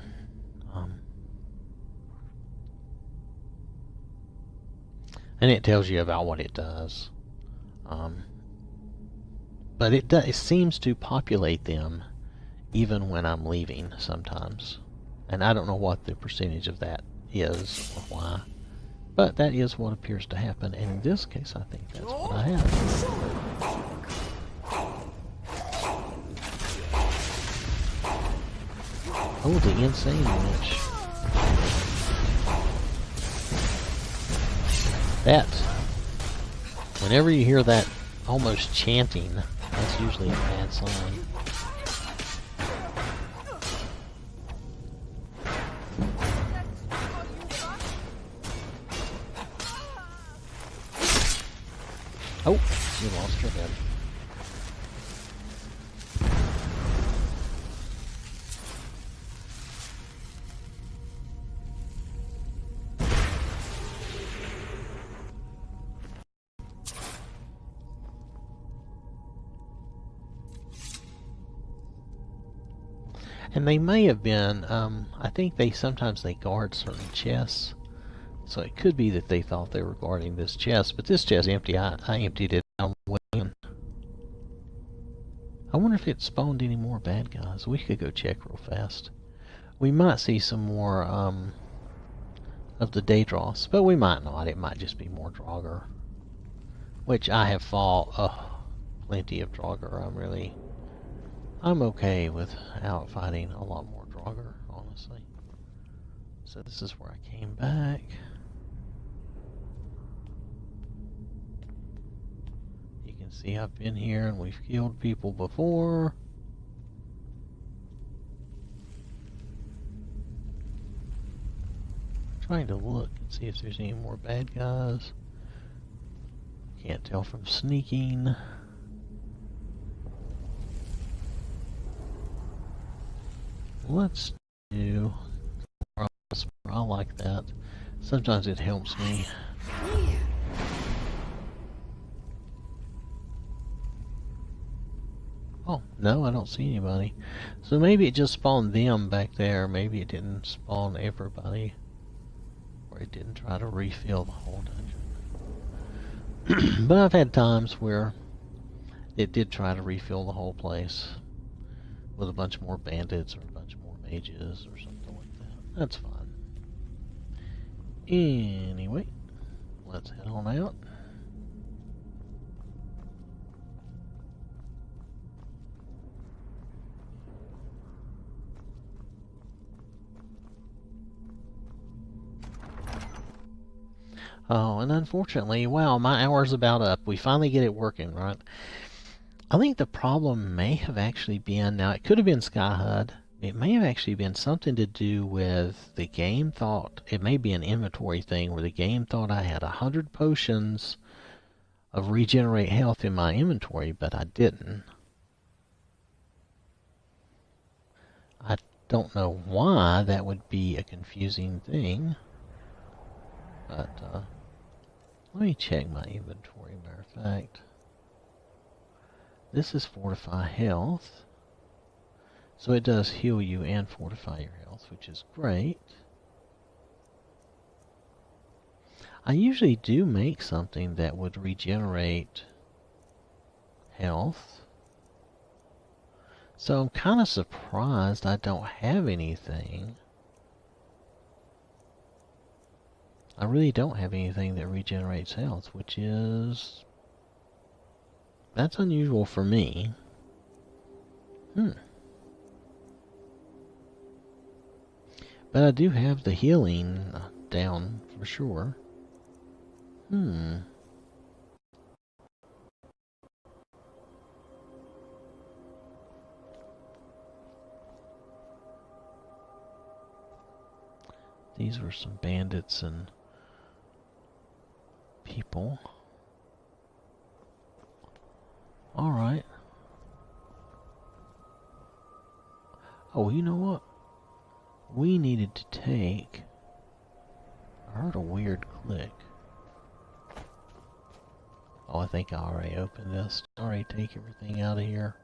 and it tells you about what it does. But it seems to populate them even when I'm leaving sometimes. And I don't know what the percentage of that is or why. But that is what appears to happen, and in this case I think that's what I have. Oh, the insane witch. That, whenever you hear that almost chanting, that's usually a bad sign. Oh, she lost her head. And they may have been, I think sometimes they guard certain chests. So it could be that they thought they were guarding this chest, but this chest empty. I emptied it down the way. I wonder if it spawned any more bad guys. We could go check real fast. We might see some more of the Daedros, but we might not. It might just be more Draugr. Which I have fought plenty of Draugr. I'm okay with out fighting a lot more Draugr, honestly. So this is where I came back. You can see I've been here and we've killed people before. Trying to look and see if there's any more bad guys. Can't tell from sneaking. Let's do... I like that. Sometimes it helps me. Oh, no, I don't see anybody. So maybe it just spawned them back there. Maybe it didn't spawn everybody. Or it didn't try to refill the whole dungeon. But I've had times where it did try to refill the whole place with a bunch more bandits or a bunch more mages or something like that. That's fine. Anyway, let's head on out. Oh, and unfortunately, wow, my hour's about up. We finally get it working, right? I think the problem may have actually been, now it could have been SkyHUD. It may have actually been something to do with the game thought, it may be an inventory thing where the game thought I had 100 potions of regenerate health in my inventory, but I didn't. I don't know why that would be a confusing thing, but let me check my inventory, matter of fact. This is fortify health. So it does heal you and fortify your health, which is great. I usually do make something that would regenerate health. So I'm kind of surprised I don't have anything. I really don't have anything that regenerates health, which is... that's unusual for me. But I do have the healing down for sure. These were some bandits and people. Alright. Oh, you know what? We needed to take... I heard a weird click. Oh, I think I already opened this. Already take everything out of here.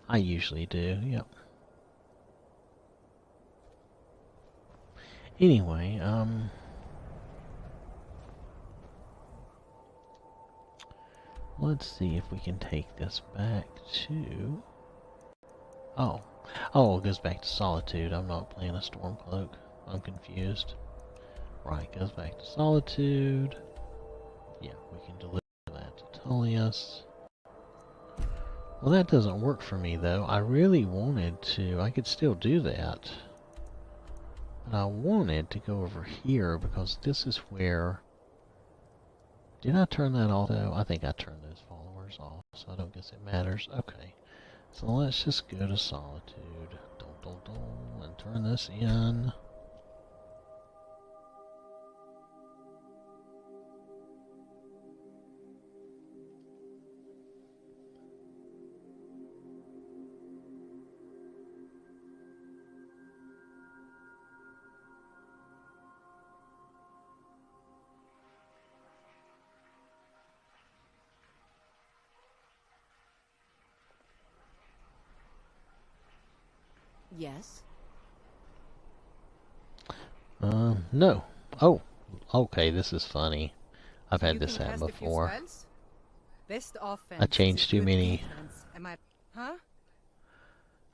I usually do, yep. Anyway, let's see if we can take this back to... Oh, it goes back to Solitude. I'm not playing a Stormcloak. I'm confused. Right, goes back to Solitude. Yeah, we can deliver that to Tullius. Well, that doesn't work for me, though. I really wanted to... I could still do that. But I wanted to go over here, because this is where... Did I turn that off, though? I think I turned those followers off, so I don't guess it matters. Okay. So let's just go to Solitude. And turn this in. Yes. No. Oh, okay, this is funny. I've had this happen before. Best offense. I changed too many. Am I... Huh?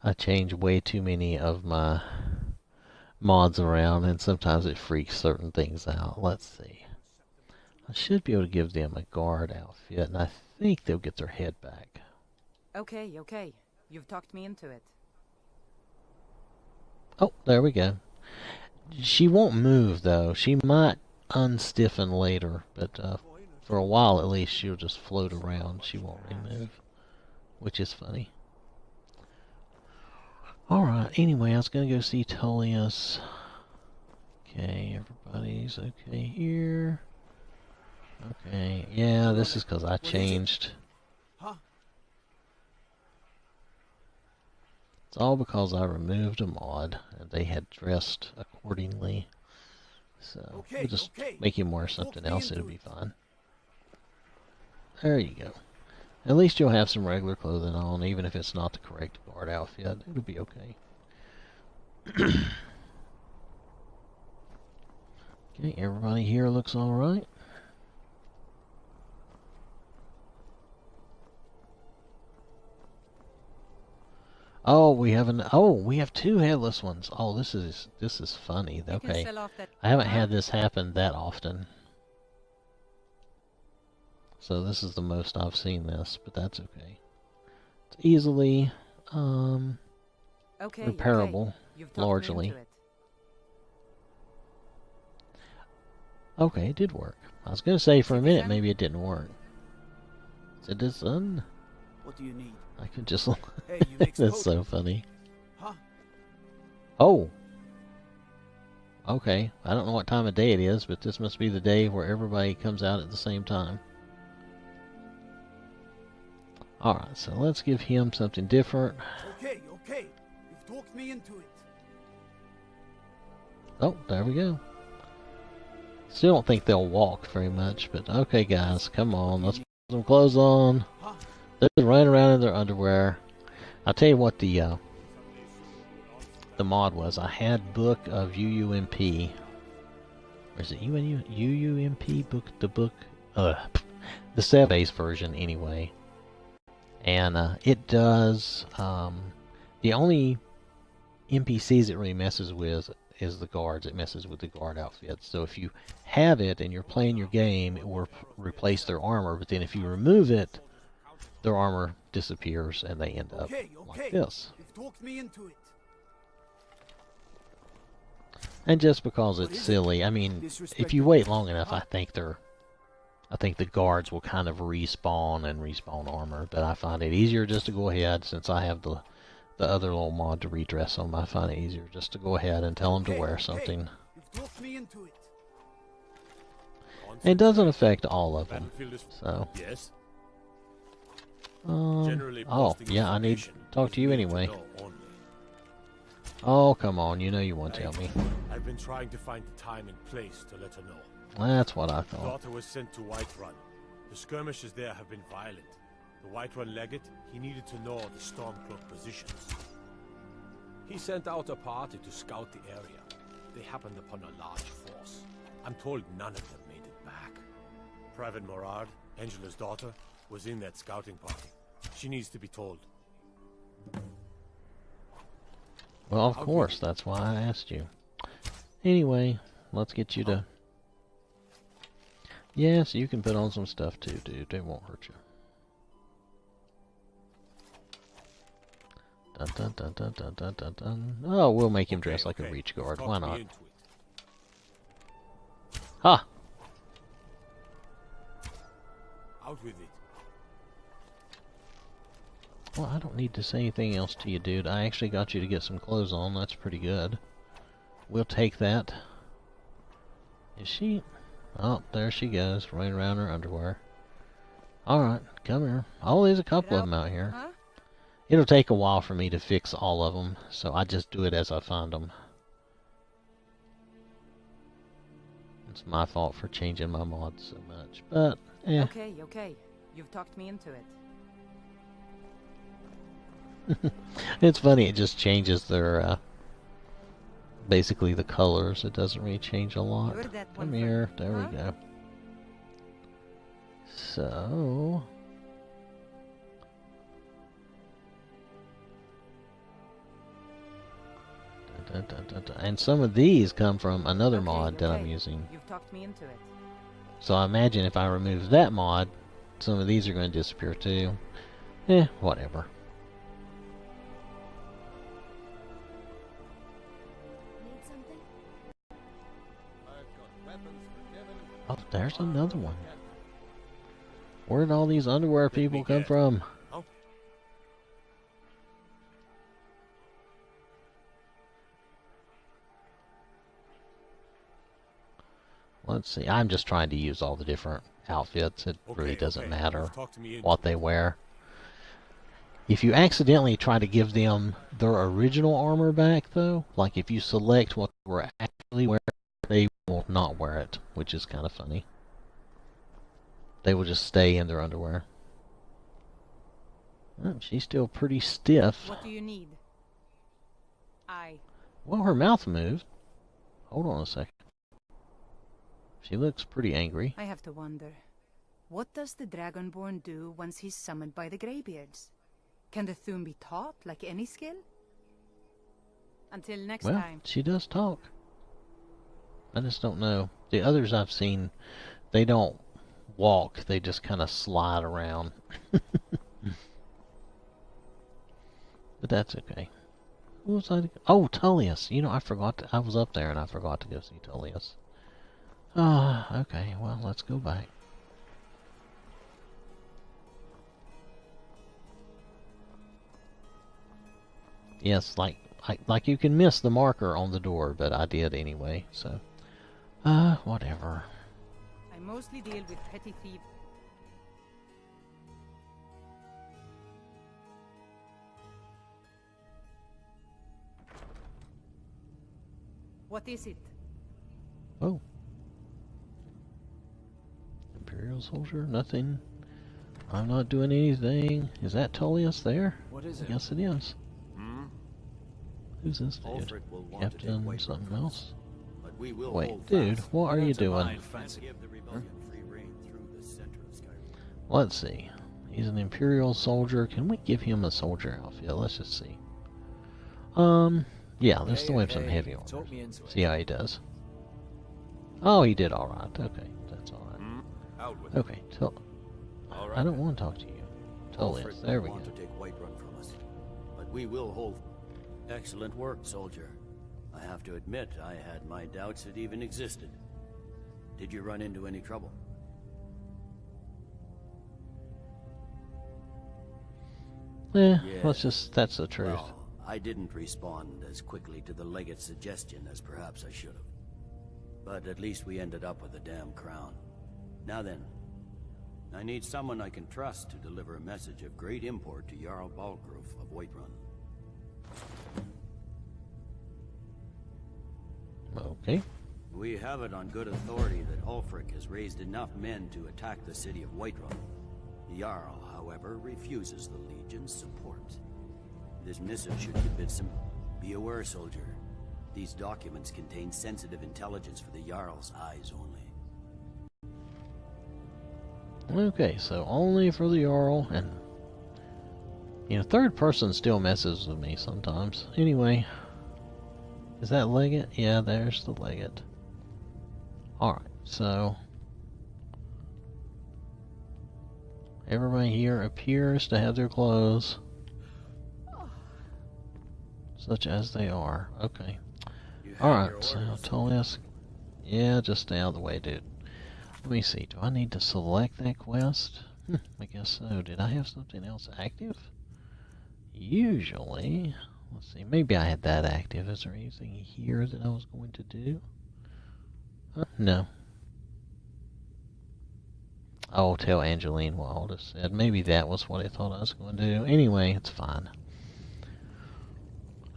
I change way too many of my mods around, and sometimes it freaks certain things out. Let's see. I should be able to give them a guard outfit, and I think they'll get their head back. Okay, okay. You've talked me into it. Oh, there we go. She won't move, though. She might unstiffen later, but for a while at least she'll just float around. She won't really move, which is funny. Alright, anyway, I was going to go see Tullius. Okay, everybody's okay here. Okay, yeah, this is because I changed. It's all because I removed a mod, and they had dressed accordingly. So, we'll just make him wear something else, it'll be fine. There you go. At least you'll have some regular clothing on, even if it's not the correct guard outfit. It'll be okay. Okay, everybody here looks alright. Oh, we have two headless ones. Oh, this is funny. Okay. I haven't had this happen that often. So this is the most I've seen this, but that's okay. It's easily repairable, largely. Okay, it did work. I was going to say for a minute maybe it didn't work. Citizen? What do you need? I could just... Hey, you make That's so funny. Huh? Oh! Okay, I don't know what time of day it is, but this must be the day where everybody comes out at the same time. Alright, so let's give him something different. Okay, okay. You've talked me into it. Oh, there we go. Still don't think they'll walk very much, but okay guys, come on, let's put some clothes on. They're just running around in their underwear. I'll tell you what the mod was. I had book of UUMP. Or is it UUMP book? The 7-base version anyway. And it does, the only NPCs it really messes with is the guards. It messes with the guard outfits. So if you have it and you're playing your game, it will replace their armor. But then if you remove it, their armor disappears and they end up like this. You've talked me into it. And just because it's silly, I mean, if you wait long enough, I think the guards will kind of respawn and respawn armor. But I find it easier just to go ahead, since I have the other little mod to redress them. I find it easier just to go ahead and tell them to wear something. You've talked me into it. It doesn't affect all of them, so. Yes. Oh, yeah, I need to talk to you anyway. Oh, come on, you know you won't tell me. I've been trying to find the time and place to let her know. That's what I thought. Lotta was sent to Whiterun. The skirmishes there have been violent. The Whiterun legate, he needed to know the Stormcloak positions. He sent out a party to scout the area. They happened upon a large force. I'm told none of them made it back. Private Morard, Angela's daughter, was in that scouting party. She needs to be told. Well, of course, that's why I asked you. Anyway, let's get you to... Yes, you can put on some stuff too, dude. It won't hurt you. Dun dun dun dun dun dun dun dun. Oh, we'll make him dress like a reach guard. Why not? Ha! Out with it. Well, I don't need to say anything else to you, dude. I actually got you to get some clothes on. That's pretty good. We'll take that. Is she... Oh, there she goes, running around her underwear. Alright, come here. Oh, there's a couple of them out here. Huh? It'll take a while for me to fix all of them, so I just do it as I find them. It's my fault for changing my mods so much, but, eh. Okay, okay. You've talked me into it. It's funny, it just changes their, basically the colors. It doesn't really change a lot. You're that Come one here, for- there huh? we go. So... And some of these come from another Okay, mod that I'm okay. using. You've talked me into it. So I imagine if I remove that mod, some of these are going to disappear too. Whatever. Need something? Oh, there's another one. Where'd all these underwear people come from? Let's see. I'm just trying to use all the different outfits. It really doesn't matter what they wear. If you accidentally try to give them their original armor back, though, like if you select what they were actually wearing, they will not wear it, which is kind of funny. They will just stay in their underwear. Oh, she's still pretty stiff. What do you need? Well, her mouth moved. Hold on a second. She looks pretty angry. I have to wonder. What does the Dragonborn do once he's summoned by the Greybeards? Can the Thum be taught like any skill? Until next Well, time. she does talk. I just don't know. The others I've seen, they don't walk. They just kind of slide around. But that's okay. Who was I? Oh, Tullius. You know, I forgot to, I was up there and I forgot to go see Tullius. Ah, okay. Well, let's go back. Yes, like you can miss the marker on the door, but I did anyway, so whatever. I mostly deal with petty thieves. What is it? Oh. Imperial soldier? Nothing. I'm not doing anything. Is that Tullius there? What is it? Yes, it is. Hmm? Who's this dude? Ulfric will want to take Captain Whiterun something from us, else? but we will Wait, hold dude, fast. what are you That's a doing? mine fancy. Give the rebellion free rein through the center of Skyrim. Let's see. He's an Imperial soldier. Can we give him a soldier outfit? Let's just see. Yeah, let's throw him some heavy armor. Talk me into it. See how he does. Oh, he did alright. Okay, that's alright. Hmm? Out with it. Okay, All right. I don't want to talk to you. Tullius, Ulfric there will we go. want to take Whiterun from us, but we will hold. Excellent work, soldier. I have to admit, I had my doubts it even existed. Did you run into any trouble? Let's just, that's the truth. Well, I didn't respond as quickly to the legate's suggestion as perhaps I should have. But at least we ended up with a damn crown. Now then, I need someone I can trust to deliver a message of great import to Jarl Balgruf of Whiterun. Okay. We have it on good authority that Ulfric has raised enough men to attack the city of Whiterun. The Jarl, however, refuses the Legion's support. This missive should convince him. Be aware, soldier. These documents contain sensitive intelligence for the Jarl's eyes only. Okay, so only for the Jarl, and you know, third person still messes with me sometimes. Anyway, is that Legate? Yeah, there's the Legate. Alright, so everybody here appears to have their clothes such as they are. Okay. Alright, so Tullius. Yeah, just stay out of the way, dude. Let me see, do I need to select that quest? I guess so. Did I have something else active? Usually. Let's see, maybe I had that active. Is there anything here that I was going to do? No. I'll tell Angeline what Aldous said. Maybe that was what I thought I was going to do. Anyway, it's fine.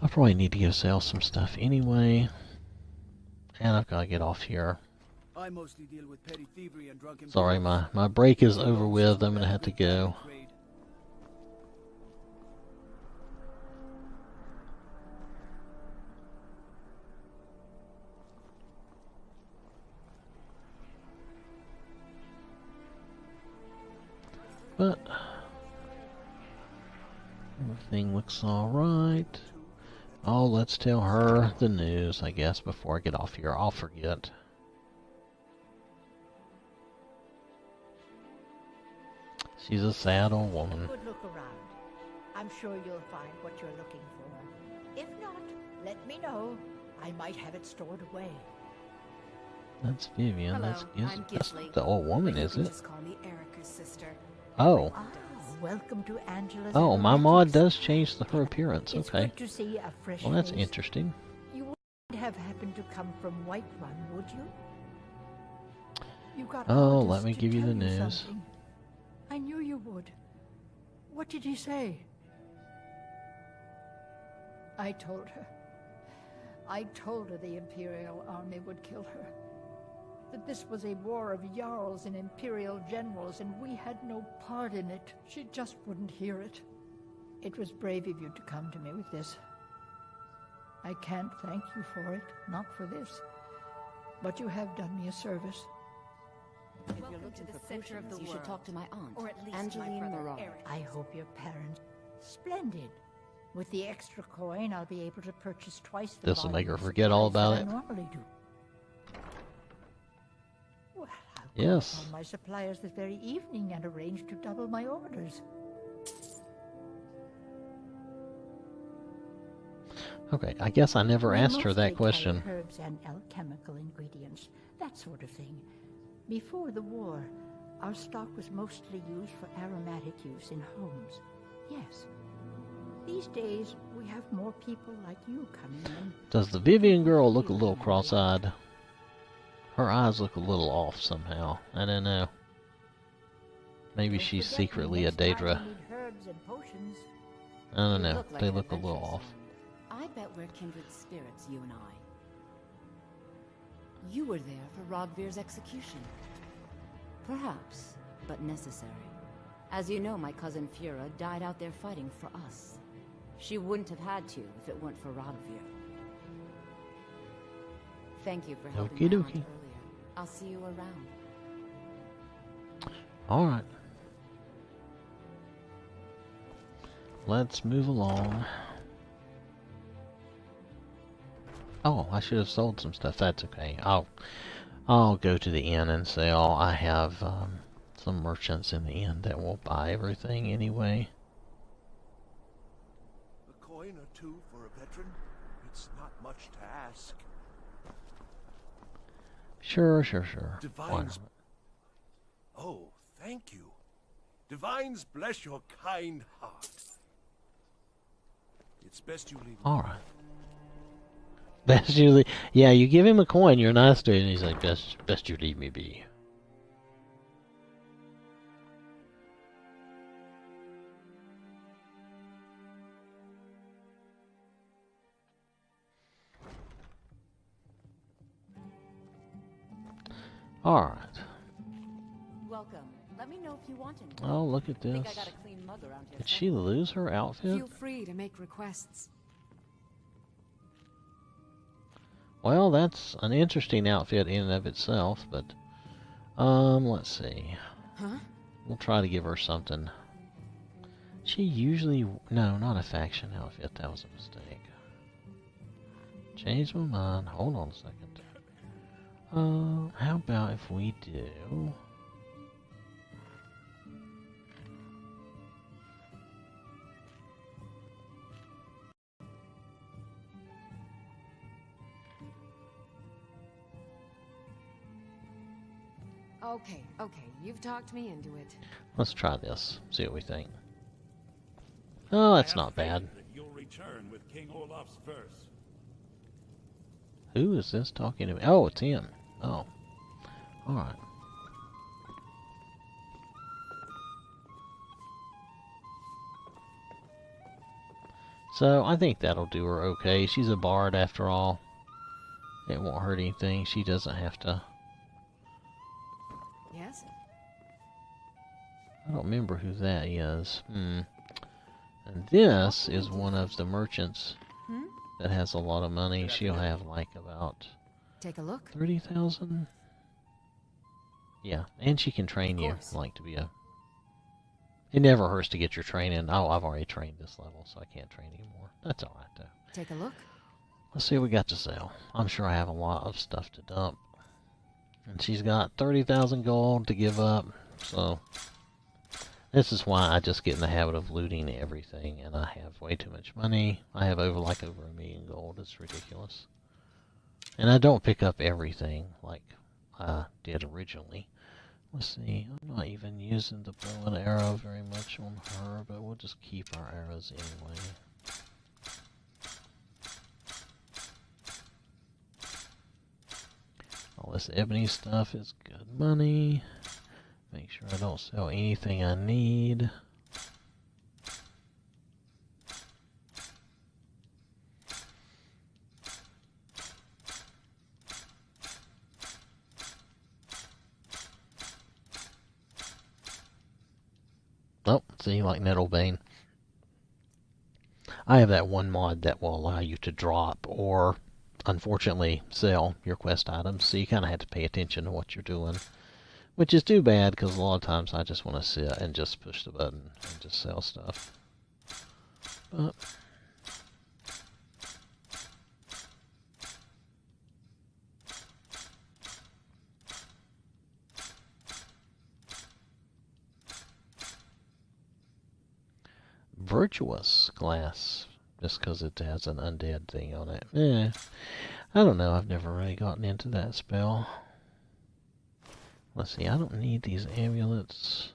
I probably need to go sell some stuff anyway. And I've got to get off here. I mostly deal with petty thievery and drunken. Sorry, my break is over with. I'm going to have to go. But everything looks alright. Oh, let's tell her the news, I guess, before I get off here. I'll forget. She's a sad old woman. Good look around. I'm sure you'll find what you're looking for. If not, let me know. I might have it stored away. That's Vivian. Hello, That's I'm that's Gisley. not the old woman, But you is can it? Just call me Erica's sister. Oh. Ah, welcome to Angela's Oh, my mod Aromatics. does change her appearance. It's Okay. good to see a fresh Well, that's face. interesting. You wouldn't have happened to come from Whiterun, would you? You got Oh, Artis let me to give you the tell news. something. I knew you would. What did he say? I told her. I told her the Imperial army would kill her. That this was a war of Jarls and Imperial generals, and we had no part in it. She just wouldn't hear it. It was brave of you to come to me with this. I can't thank you for it, not for this. But you have done me a service. If you're looking for center of the you should talk to my aunt, Or at least Angeline my brother, Moran. Eric. I hope your parents... Splendid. With the extra coin, I'll be able to purchase twice the This'll make volume her of forget all supplies about that it. I normally do. Well, I'll Yes. call upon my suppliers this very evening and arrange to double my orders. Okay, I guess I never We asked her mostly that carry question. Herbs and alchemical ingredients, that sort of thing. Before the war, our stock was mostly used for aromatic use in homes. Yes. These days, we have more people like you coming in. Does the Vivian girl look a little cross-eyed? Her eyes look a little off somehow. I don't know. Maybe Don't she's forget me secretly a next time you Daedra. need herbs and potions. I don't You know. look like They an look a little adventurous off. one. I bet we're kindred spirits, you and I. You were there for Rogvir's execution. Perhaps, but necessary. As you know, my cousin Fura died out there fighting for us. She wouldn't have had to if it weren't for Rogvir. Thank you for helping Okie my aunt dokie. earlier. I'll see you around. Alright. Let's move along. Oh, I should have sold some stuff. That's okay. I'll go to the inn and sell. I have some merchants in the inn that will buy everything anyway. A coin or two for a veteran? It's not much to ask. Sure. Why Divines. not? Oh, thank you. Divines bless your kind heart. It's best you leave. Alright. Best you leave. Yeah, you give him a coin, you're nice to him, and he's like, best you leave me be. Alright. Welcome. Let me know if you want anything. Oh, look at I think I this. got a clean mug around here. Did she lose her outfit? Feel free to make requests. Well, that's an interesting outfit in and of itself, but let's see. Huh? We'll try to give her something. She usually no, not a faction outfit. That was a mistake. Change my mind. Hold on a second. How about if we do? Okay, you've talked me into it. Let's try this. See what we think. Oh, that's not bad. You'll return with King Olaf's verse. Who is this talking to me? Oh, it's him. Oh. Alright. So, I think that'll do her okay. She's a bard after all. It won't hurt anything. She doesn't have to... Yes? I don't remember who that is. And this is one of the merchants Hmm? that has a lot of money. She'll have like about Take a look. 30,000. Yeah, and she can train you, course. like to be a... It never hurts to get your training. Oh, I've already trained this level, so I can't train anymore. That's alright, though. Take a look. Let's see what we got to sell. I'm sure I have a lot of stuff to dump. And she's got 30,000 gold to give up, so... This is why I just get in the habit of looting everything, and I have way too much money. I have over $1 million gold. It's ridiculous. And I don't pick up everything like I did originally. Let's see, I'm not even using the bow and arrow very much on her, but we'll just keep our arrows anyway. All this ebony stuff is good money. Make sure I don't sell anything I need. Oh, see, like Nettlebane. I have that one mod that will allow you to drop or, unfortunately, sell your quest items, so you kind of have to pay attention to what you're doing. Which is too bad, because a lot of times I just want to sit and just push the button and just sell stuff. But virtuous glass, just because it has an undead thing on it. I don't know, I've never really gotten into that spell. Let's see, I don't need these amulets.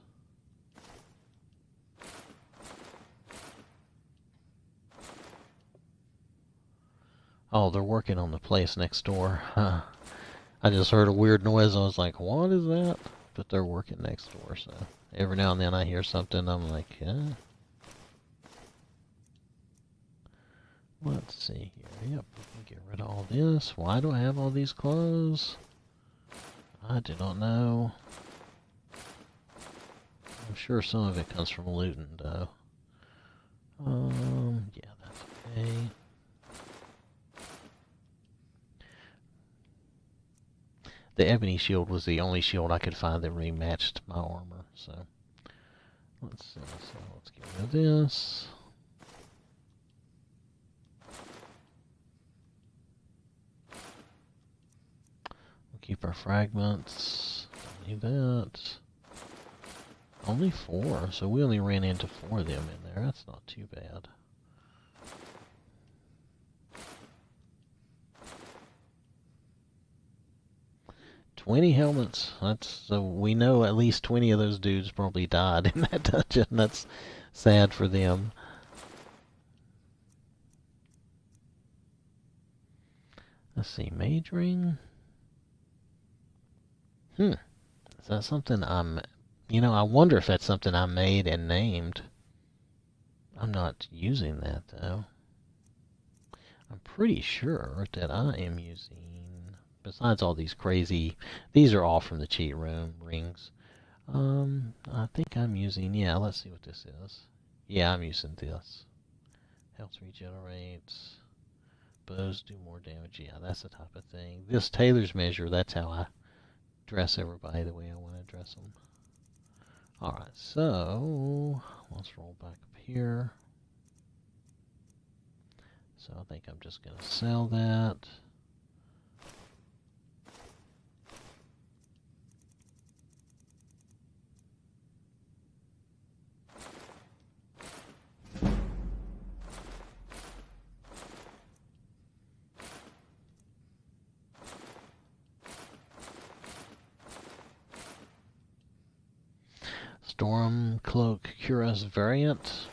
Oh, they're working on the place next door. Huh. I just heard a weird noise. I was like, what is that? But they're working next door, so every now and then I hear something, I'm like, yeah. Let's see here. Yep, we can get rid of all this. Why do I have all these clothes? I do not know. I'm sure some of it comes from looting, though. Yeah, that's okay. The ebony shield was the only shield I could find that really matched my armor, so let's see. So let's get rid of this. We'll keep our fragments. Don't need that. Only 4, so we only ran into 4 of them in there. That's not too bad. $20 helmets. So we know at least 20 of those dudes probably died in that dungeon. That's sad for them. Let's see, mage ring. Is that something I wonder if that's something I made and named. I'm not using that though. I'm pretty sure that I am using, besides all these crazy, these are all from the cheat room rings. I think I'm using, yeah, let's see what this is. Yeah, I'm using this. Health regenerates. Bows do more damage. Yeah, that's the type of thing. This tailor's measure, that's how I dress everybody the way I want to dress them. Alright, so let's roll back up here. So I think I'm just going to sell that. Storm Cloak Cuirass variant.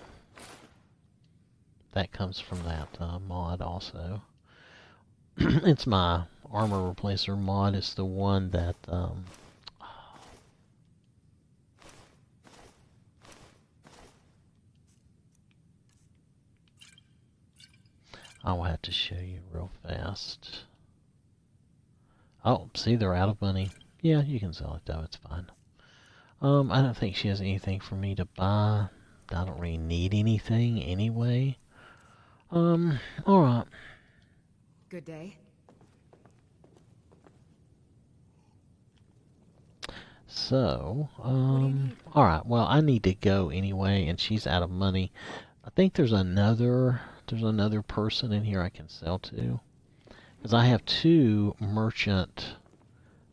That comes from that mod also. It's my armor replacer mod. It's the one that I will have to show you real fast. Oh, see, they're out of money. Yeah, you can sell it though, it's fine. I don't think she has anything for me to buy. I don't really need anything anyway. Alright. Good day. So, alright, well, I need to go anyway, and she's out of money. I think there's another person in here I can sell to. Because I have 2 merchant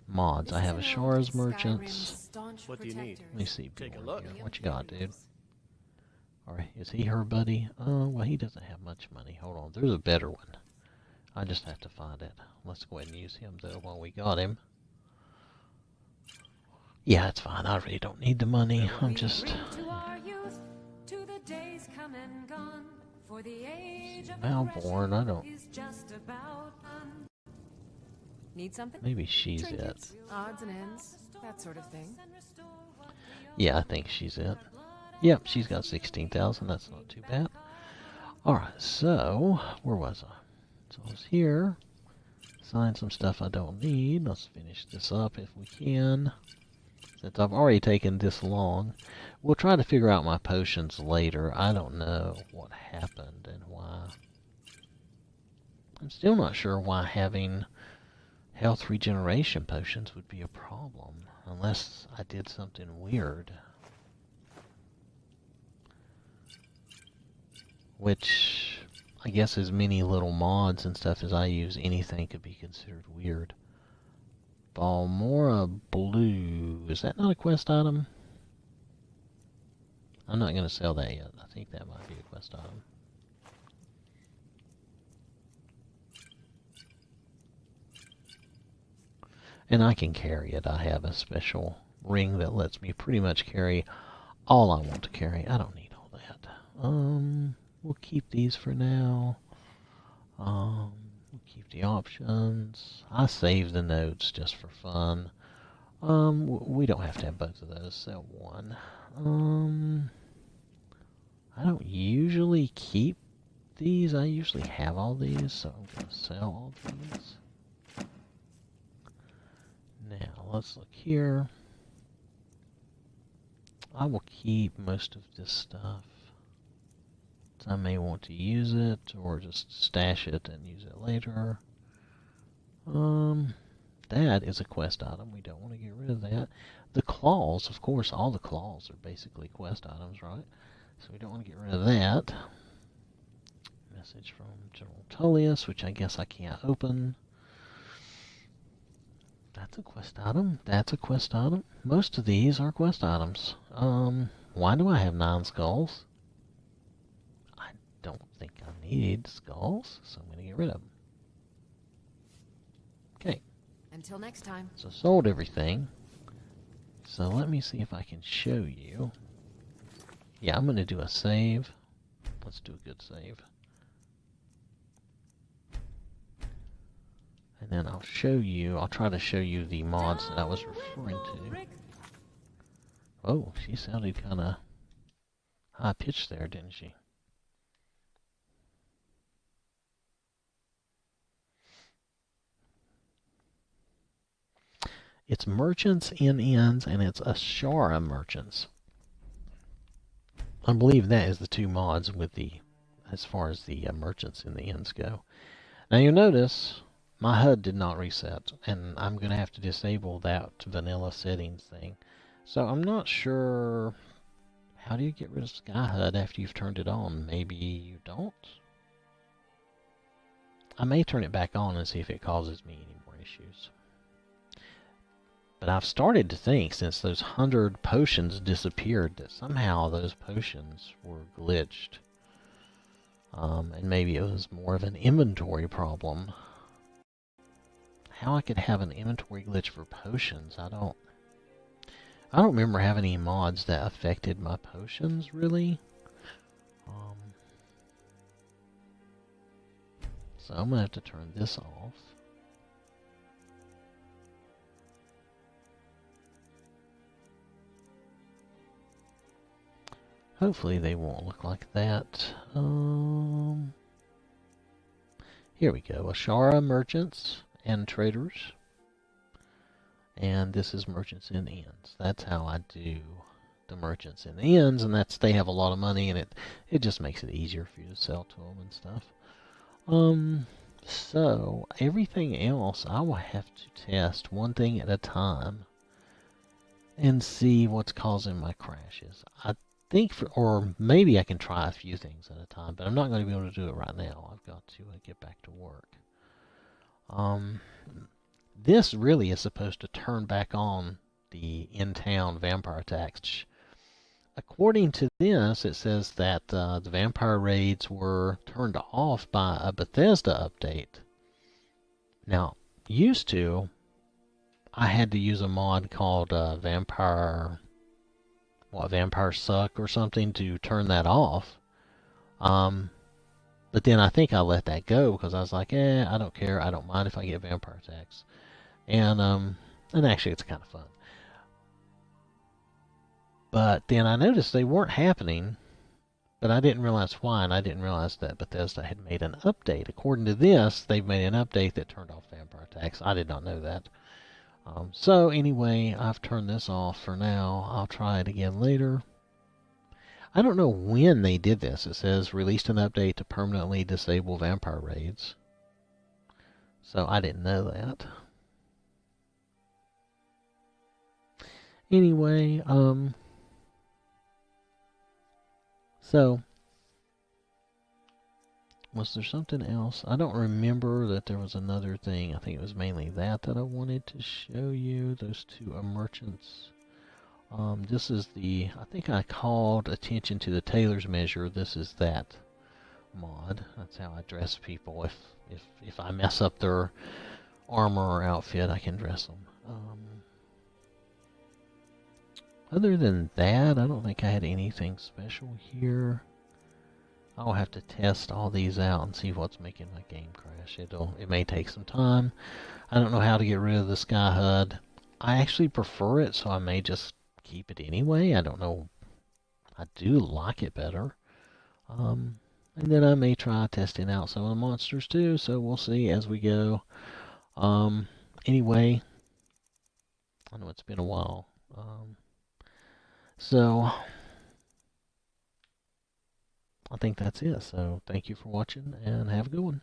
mods. I have a Shara's merchants. Skyrim's staunch What do you need? Let me see. Take a Bjorn look. here. What you got, dude? Or is he her buddy? Well, he doesn't have much money. Hold on. There's a better one. I just have to find it. Let's go ahead and use him, though, while we got him. Yeah, it's fine. I really don't need the money. I'm just... Malborn, I don't... Need something? Maybe she's it. Odds and ends, that sort of thing. Yeah, I think she's it. Yep, she's got 16,000. That's not too bad. Alright, so... Where was I? So I was here. Sign some stuff I don't need. Let's finish this up if we can. Since I've already taken this long. We'll try to figure out my potions later. I don't know what happened and why. I'm still not sure why having health regeneration potions would be a problem. Unless I did something weird. Which, I guess as many little mods and stuff as I use, anything could be considered weird. Balmora Blue. Is that not a quest item? I'm not going to sell that yet. I think that might be a quest item. And I can carry it. I have a special ring that lets me pretty much carry all I want to carry. I don't need all that. We'll keep these for now. We'll keep the options. I save the notes just for fun. We don't have to have both of those. Sell one. I don't usually keep these. I usually have all these, so I'm going to sell all these. Now, let's look here. I will keep most of this stuff. I may want to use it, or just stash it and use it later. That is a quest item. We don't want to get rid of that. The claws, of course, all the claws are basically quest items, right? So we don't want to get rid of that. Message from General Tullius, which I guess I can't open. That's a quest item. That's a quest item. Most of these are quest items. Why do I have 9 skulls? I don't think I need skulls, so I'm going to get rid of them. Okay. Until next time. So sold everything. So let me see if I can show you. Yeah, I'm going to do a save. Let's do a good save. And then I'll show you, I'll try to show you the mods that I was referring to. Oh, she sounded kind of high-pitched there, didn't she? It's Merchants in Inns, and it's Ashara Merchants. I believe that is the 2 mods with the, as far as the Merchants in the Inns go. Now you'll notice my HUD did not reset, and I'm going to have to disable that vanilla settings thing. So I'm not sure, how do you get rid of Sky HUD after you've turned it on? Maybe you don't? I may turn it back on and see if it causes me any more issues. But I've started to think, since those 100 potions disappeared, that somehow those potions were glitched. And maybe it was more of an inventory problem. How I could have an inventory glitch for potions, I don't remember having any mods that affected my potions, really. So I'm going to have to turn this off. Hopefully they won't look like that. Here we go. Ashara Merchants and Traders. And this is Merchants in Inns. That's how I do the Merchants in the Inns, and that's, they have a lot of money, and it just makes it easier for you to sell to them and stuff. So everything else I will have to test one thing at a time and see what's causing my crashes. I think, or maybe I can try a few things at a time, but I'm not going to be able to do it right now. I've got to get back to work. This really is supposed to turn back on the in-town vampire attacks. According to this, it says that the vampire raids were turned off by a Bethesda update. Now, used to, I had to use a mod called Vampire Suck or something to turn that off. But then I think I let that go because I was like, I don't care. I don't mind if I get vampire attacks. And actually it's kind of fun. But then I noticed they weren't happening, but I didn't realize why, and I didn't realize that Bethesda had made an update. According to this, they've made an update that turned off vampire attacks. I did not know that. So anyway, I've turned this off for now. I'll try it again later. I don't know when they did this. It says released an update to permanently disable vampire raids. So I didn't know that. Anyway, so was there something else? I don't remember that there was another thing. I think it was mainly that I wanted to show you. Those two merchants. This is I think I called attention to the tailor's measure. This is that mod. That's how I dress people. If I mess up their armor or outfit, I can dress them. Other than that, I don't think I had anything special here. I'll have to test all these out and see what's making my game crash. It may take some time. I don't know how to get rid of the sky HUD. I actually prefer it, so I may just keep it anyway. I don't know. I do like it better. And then I may try testing out some of the monsters too, so we'll see as we go. Anyway, I know it's been a while. So I think that's it. So thank you for watching and have a good one.